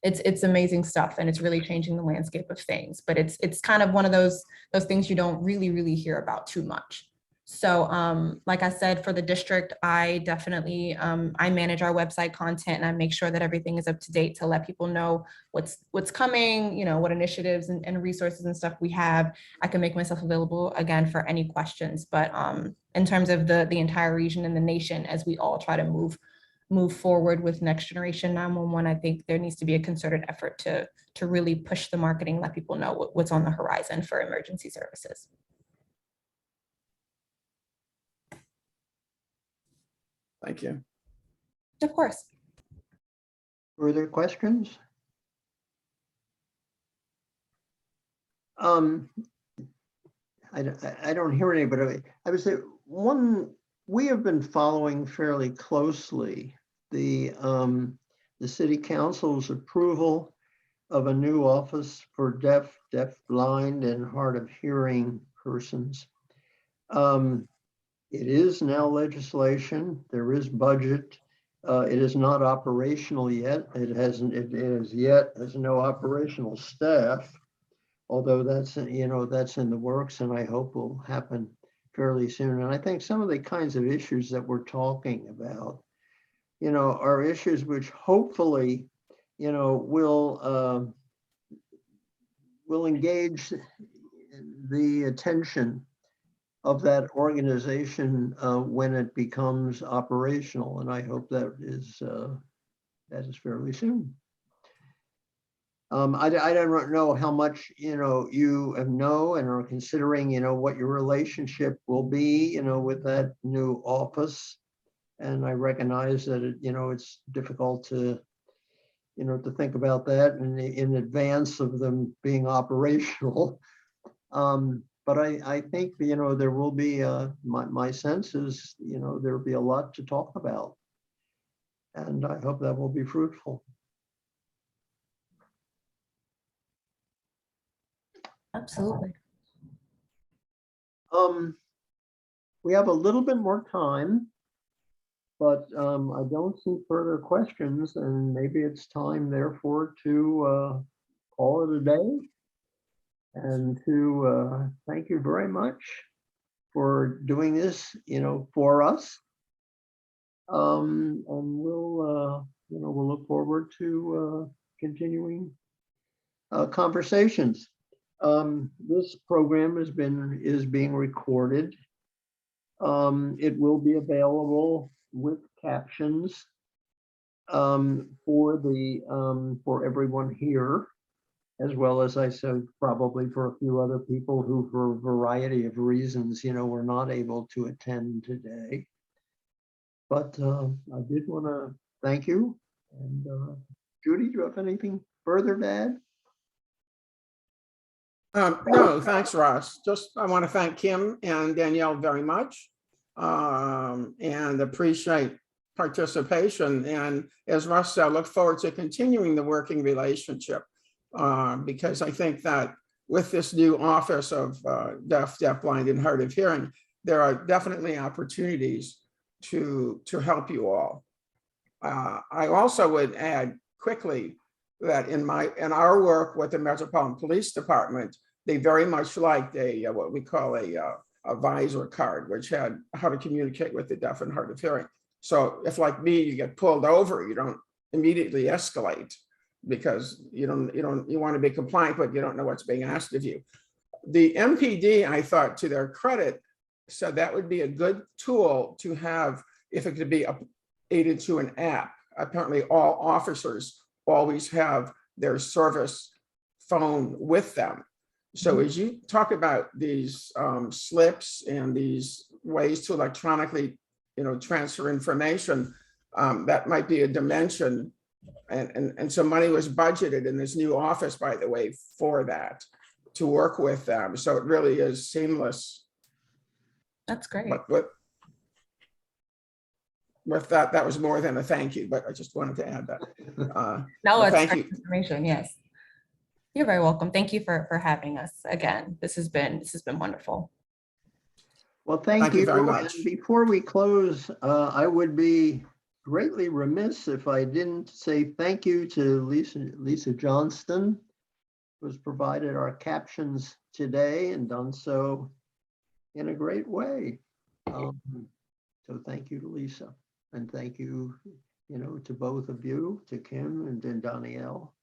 it's amazing stuff, and it's really changing the landscape of things. But it's kind of one of those things you don't really hear about too much. So like I said, for the district, I definitely, I manage our website content, and I make sure that everything is up to date to let people know what's coming, you know, what initiatives and resources and stuff we have. I can make myself available again for any questions. But in terms of the entire region and the nation, as we all try to move forward with next generation 911, I think there needs to be a concerted effort to really push the marketing, let people know what's on the horizon for emergency services. Thank you. Of course. Further questions? I don't hear any, but I would say we have been following fairly closely the city council's approval of a new office for deaf, blind, and hard of hearing persons. It is now legislation. There is budget. It is not operational yet. It has no operational staff, although that's in the works, and I hope will happen fairly soon. And I think some of the kinds of issues that we're talking about, you know, are issues which hopefully, you know, will engage the attention of that organization when it becomes operational, and I hope that is fairly soon. I don't know how much, you know, you know and are considering, you know, what your relationship will be, you know, with that new office, and I recognize that it, you know, it's difficult to, you know, to think about that in advance of them being operational. But I think, you know, there will be, my sense is, you know, there'll be a lot to talk about. And I hope that will be fruitful. Absolutely. We have a little bit more time, but I don't see further questions, and maybe it's time, therefore, to call it a day. And to thank you very much for doing this, you know, for us. And we'll, you know, we'll look forward to continuing conversations. This program is being recorded. It will be available with captions for everyone here, as well as I said, probably for a few other people who, for a variety of reasons, you know, were not able to attend today. But I did want to thank you. And Judy, do you have anything further to add? No, thanks, Ross. Just, I want to thank Kim and Danielle very much and appreciate participation. And as Ross said, look forward to continuing the working relationship because I think that with this new office of deaf, blind, and hard of hearing, there are definitely opportunities to help you all. I also would add quickly that in our work with the Metropolitan Police Department, they very much liked what we call a visor card, which had how to communicate with the deaf and hard of hearing. So if, like me, you get pulled over, you don't immediately escalate because you want to be compliant, but you don't know what's being asked of you. The MPD, I thought, to their credit, said that would be a good tool to have if it could be aided to an app. Apparently all officers always have their service phone with them. So as you talk about these slips and these ways to electronically, transfer information, that might be a dimension. And so money was budgeted in this new office, by the way, for that, to work with them. So it really is seamless. That's great. But with that, that was more than a thank you, but I just wanted to add that. No, it's thank great you. information. Yes. You're very welcome. Thank you for having us again. This has been wonderful. Well, thank you you very much. And before we close, I would be greatly remiss if I didn't say thank you to Lisa Johnston, who's provided our captions today and done so in a great way. So thank you to Lisa, and thank you, to both of you, to Kim and then Danielle,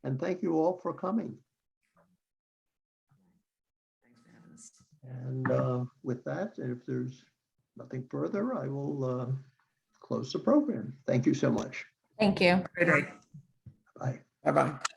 and thank you all for coming. And with that, if there's nothing further, I will close the program. Thank you so much. Thank you. Good day. Bye. Bye-bye.